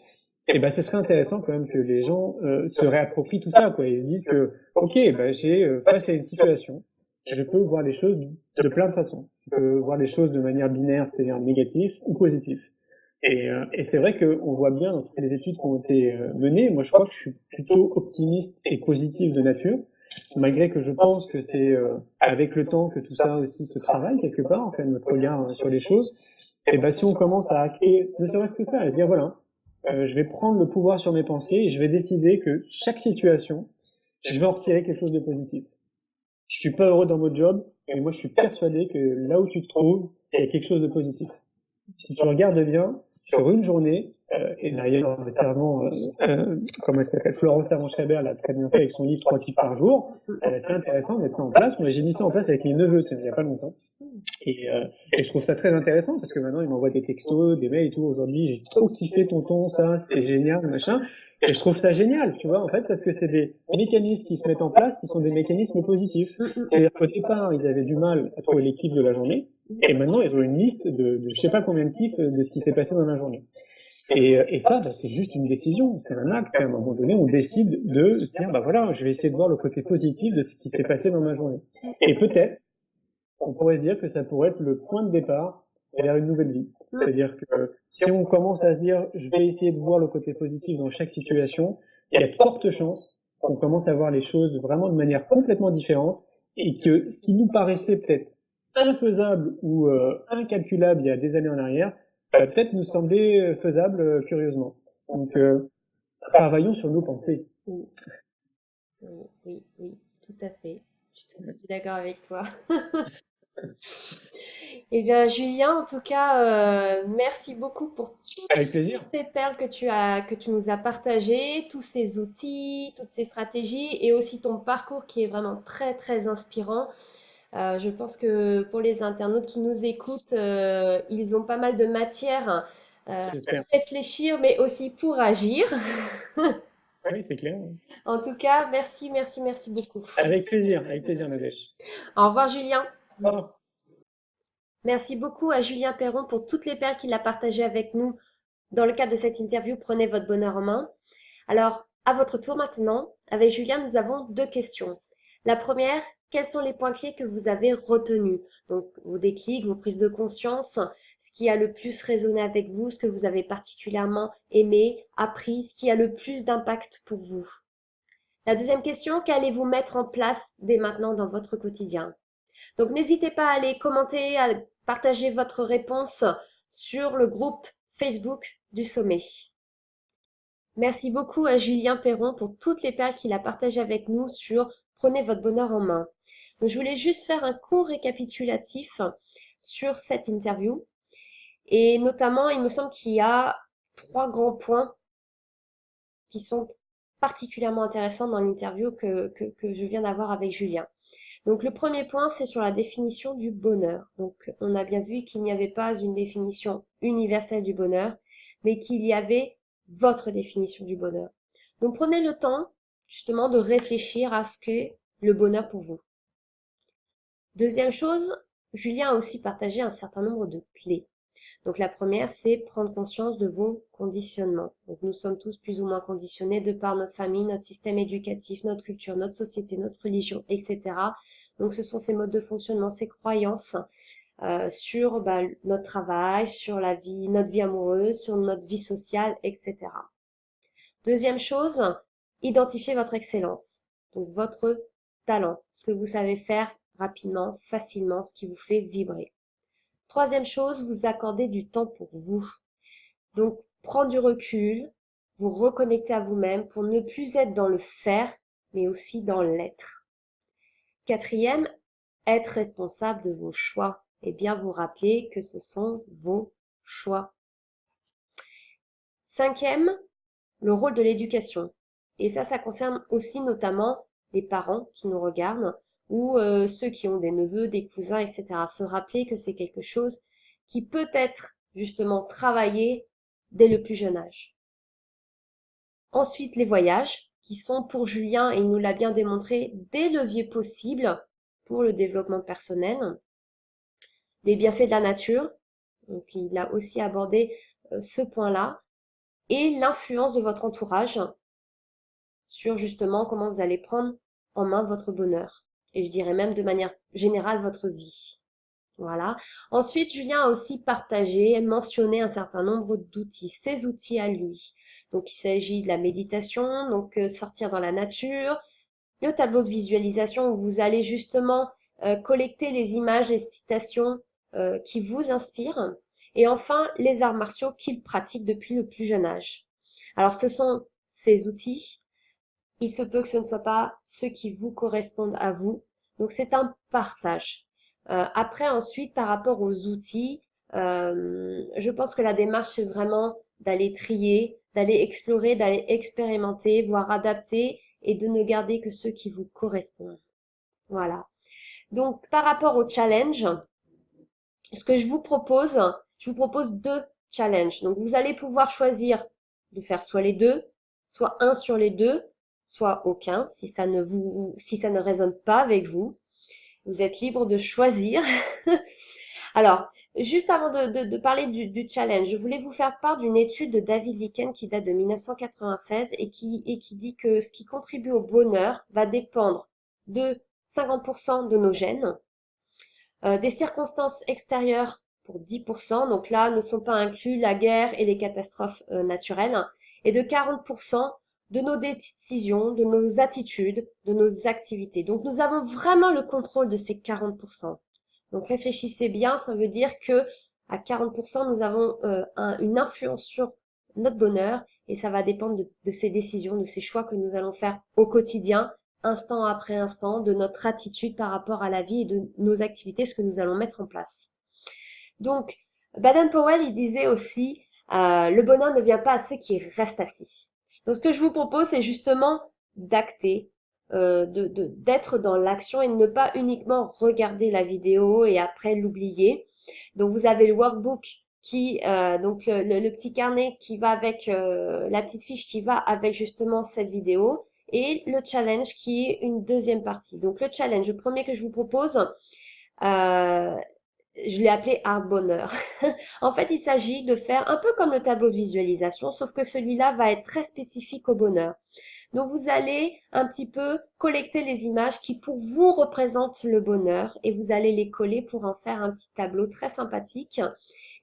et ben ce serait intéressant quand même que les gens se réapproprient tout ça, quoi, et se disent que ok, ben j'ai face à une situation, je peux voir les choses de plein de façons. Je peux voir les choses de manière binaire, c'est-à-dire négatif ou positif. Et c'est vrai qu'on voit bien dans toutes les études qui ont été menées, moi je crois que je suis plutôt optimiste et positif de nature, malgré que je pense que c'est avec le temps que tout ça aussi se travaille quelque part, en fait, notre regard sur les choses. Et ben si on commence à acter, ne serait-ce que ça, à se dire voilà, je vais prendre le pouvoir sur mes pensées et je vais décider que chaque situation, je vais en retirer quelque chose de positif. Je suis pas heureux dans mon job, mais moi je suis persuadé que là où tu te trouves, il y a quelque chose de positif. Si tu regardes bien, sur une journée, et d'ailleurs récemment, comment elle s'appelle, Florence Servan-Schreiber l'a très bien fait avec son livre 3 kiffs par jour, c'est intéressant de mettre ça en place. Moi j'ai mis ça en place avec mes neveux, il n'y a pas longtemps. Et je trouve ça très intéressant parce que maintenant ils m'envoient des textos, des mails et tout. Aujourd'hui, j'ai trop kiffé tonton, ça, c'était génial, machin. Et je trouve ça génial, tu vois, en fait, parce que c'est des mécanismes qui se mettent en place qui sont des mécanismes positifs. C'est-à-dire qu'au départ, ils avaient du mal à trouver les kiffs de la journée, et maintenant ils ont une liste de je sais pas combien de kiffs de ce qui s'est passé dans la journée. Et ça, bah, c'est juste une décision, c'est un acte. À un moment donné, on décide de se dire, bah voilà, je vais essayer de voir le côté positif de ce qui s'est passé dans ma journée. Et peut-être, on pourrait dire que ça pourrait être le point de départ vers une nouvelle vie. C'est-à-dire que si on commence à se dire, je vais essayer de voir le côté positif dans chaque situation, il y a de fortes chances qu'on commence à voir les choses vraiment de manière complètement différente et que ce qui nous paraissait peut-être infaisable ou incalculable il y a des années en arrière, va peut-être nous sembler faisable curieusement. Donc, travaillons sur nos pensées. Oui, oui, oui, tout à fait. Je suis tout à fait d'accord avec toi. Eh bien, Julien, en tout cas, merci beaucoup pour Avec plaisir. toutes ces perles que tu nous as partagées, tous ces outils, toutes ces stratégies et aussi ton parcours qui est vraiment très, très inspirant. Je pense que pour les internautes qui nous écoutent, ils ont pas mal de matière pour J'espère. réfléchir, mais aussi pour agir. Oui, c'est clair. En tout cas, merci, merci, merci beaucoup. Avec plaisir, Nadège. Au revoir, Julien. Au revoir. Merci beaucoup à Julien Perron pour toutes les perles qu'il a partagées avec nous dans le cadre de cette interview. Prenez votre bonheur en main. Alors, à votre tour maintenant, avec Julien, nous avons deux questions. La première, quels sont les points clés que vous avez retenus? Donc, vos déclics, vos prises de conscience, ce qui a le plus résonné avec vous, ce que vous avez particulièrement aimé, appris, ce qui a le plus d'impact pour vous. La deuxième question, qu'allez-vous mettre en place dès maintenant dans votre quotidien? Donc, n'hésitez pas à aller commenter, à partager votre réponse sur le groupe Facebook du sommet. Merci beaucoup à Julien Perron pour toutes les perles qu'il a partagées avec nous sur Prenez votre bonheur en main. Donc, je voulais juste faire un court récapitulatif sur cette interview. Et notamment, il me semble qu'il y a trois grands points qui sont particulièrement intéressants dans l'interview que je viens d'avoir avec Julien. Donc, le premier point, c'est sur la définition du bonheur. Donc, on a bien vu qu'il n'y avait pas une définition universelle du bonheur, mais qu'il y avait votre définition du bonheur. Donc, prenez le temps, justement, de réfléchir à ce qu'est le bonheur pour vous. Deuxième chose, Julien a aussi partagé un certain nombre de clés. Donc, la première, c'est prendre conscience de vos conditionnements. Donc, nous sommes tous plus ou moins conditionnés de par notre famille, notre système éducatif, notre culture, notre société, notre religion, etc. Donc, ce sont ces modes de fonctionnement, ces croyances sur notre travail, sur la vie, notre vie amoureuse, sur notre vie sociale, etc. Deuxième chose, identifiez votre excellence, donc votre talent, ce que vous savez faire rapidement, facilement, ce qui vous fait vibrer. Troisième chose, vous accordez du temps pour vous. Donc, prendre du recul, vous reconnecter à vous-même pour ne plus être dans le faire, mais aussi dans l'être. Quatrième, être responsable de vos choix et bien vous rappeler que ce sont vos choix. Cinquième, le rôle de l'éducation. Et ça concerne aussi notamment les parents qui nous regardent ou ceux qui ont des neveux, des cousins, etc. Se rappeler que c'est quelque chose qui peut être justement travaillé dès le plus jeune âge. Ensuite, les voyages, qui sont pour Julien, et il nous l'a bien démontré, des leviers possibles pour le développement personnel. Les bienfaits de la nature, donc il a aussi abordé ce point-là, et l'influence de votre entourage sur justement comment vous allez prendre en main votre bonheur. Et je dirais même de manière générale votre vie. Voilà. Ensuite, Julien a aussi partagé, mentionné un certain nombre d'outils, ses outils à lui. Donc, il s'agit de la méditation, donc sortir dans la nature, le tableau de visualisation où vous allez justement collecter les images, les citations qui vous inspirent. Et enfin, les arts martiaux qu'il pratique depuis le plus jeune âge. Alors, ce sont ces outils. Il se peut que ce ne soit pas ceux qui vous correspondent à vous. Donc, c'est un partage. Après, ensuite, par rapport aux outils, je pense que la démarche, c'est vraiment d'aller trier, d'aller explorer, d'aller expérimenter, voire adapter et de ne garder que ceux qui vous correspondent. Voilà. Donc, par rapport au challenge, ce que je vous propose deux challenges. Donc, vous allez pouvoir choisir de faire soit les deux, soit un sur les deux, soit aucun, si ça ne résonne pas avec vous. Vous êtes libre de choisir. Alors, juste avant de parler du challenge, je voulais vous faire part d'une étude de David Licken qui date de 1996 et qui dit que ce qui contribue au bonheur va dépendre de 50% de nos gènes, des circonstances extérieures pour 10%, donc là ne sont pas inclus la guerre et les catastrophes naturelles, et de 40% de nos décisions, de nos attitudes, de nos activités. Donc nous avons vraiment le contrôle de ces 40%. Donc réfléchissez bien, ça veut dire que à 40%, nous avons une influence sur notre bonheur et ça va dépendre de ces décisions, de ces choix que nous allons faire au quotidien instant après instant, de notre attitude par rapport à la vie et de nos activités, ce que nous allons mettre en place. Donc, Baden-Powell, il disait aussi, le bonheur ne vient pas à ceux qui restent assis. Donc, ce que je vous propose, c'est justement d'acter, d'être dans l'action et de ne pas uniquement regarder la vidéo et après l'oublier. Donc, vous avez le workbook donc le petit carnet qui va avec, la petite fiche qui va avec justement cette vidéo et le challenge qui est une deuxième partie. Donc, le challenge, le premier que je vous propose, euh, je l'ai appelé Art Bonheur. En fait, il s'agit de faire un peu comme le tableau de visualisation, sauf que celui-là va être très spécifique au bonheur. Donc, vous allez un petit peu collecter les images qui pour vous représentent le bonheur et vous allez les coller pour en faire un petit tableau très sympathique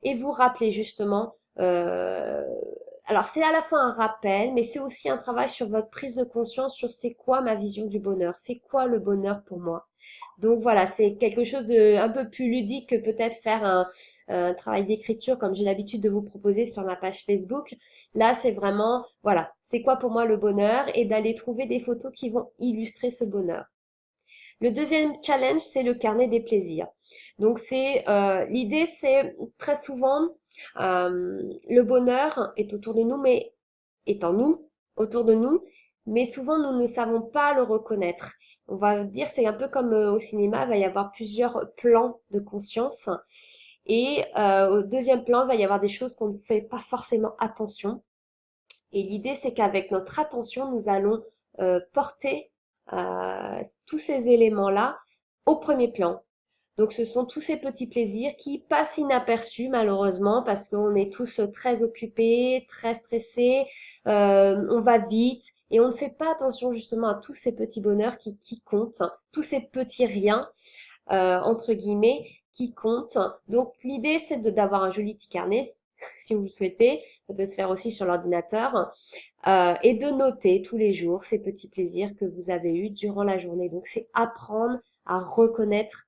et vous rappeler justement. Alors, c'est à la fois un rappel, mais c'est aussi un travail sur votre prise de conscience sur c'est quoi ma vision du bonheur, c'est quoi le bonheur pour moi. Donc voilà, c'est quelque chose de un peu plus ludique que peut-être faire un travail d'écriture comme j'ai l'habitude de vous proposer sur ma page Facebook. Là, c'est vraiment, voilà, c'est quoi pour moi le bonheur et d'aller trouver des photos qui vont illustrer ce bonheur. Le deuxième challenge, c'est le carnet des plaisirs. Donc l'idée, c'est très souvent le bonheur est autour de nous, mais est en nous, autour de nous, mais souvent nous ne savons pas le reconnaître. On va dire, c'est un peu comme au cinéma, il va y avoir plusieurs plans de conscience. Et au deuxième plan, il va y avoir des choses qu'on ne fait pas forcément attention. Et l'idée, c'est qu'avec notre attention, nous allons porter tous ces éléments-là au premier plan. Donc, ce sont tous ces petits plaisirs qui passent inaperçus, malheureusement, parce qu'on est tous très occupés, très stressés, on va vite et on ne fait pas attention justement à tous ces petits bonheurs qui comptent, tous ces petits riens, entre guillemets, qui comptent. Donc, l'idée, c'est d'avoir un joli petit carnet, si vous le souhaitez. Ça peut se faire aussi sur l'ordinateur. Et de noter tous les jours ces petits plaisirs que vous avez eus durant la journée. Donc, c'est apprendre à reconnaître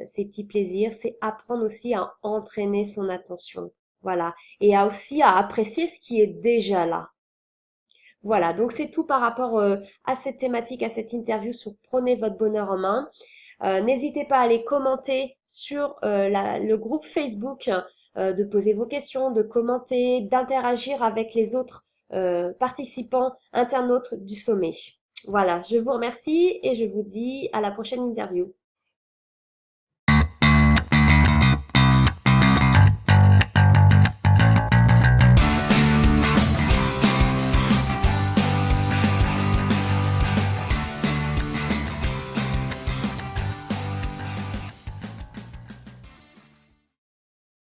ces petits plaisirs, c'est apprendre aussi à entraîner son attention. Voilà. Et aussi à apprécier ce qui est déjà là. Voilà. Donc, c'est tout par rapport à cette thématique, à cette interview sur Prenez votre bonheur en main. N'hésitez pas à aller commenter sur le groupe Facebook, de poser vos questions, de commenter, d'interagir avec les autres participants internautes du sommet. Voilà, je vous remercie et je vous dis à la prochaine interview.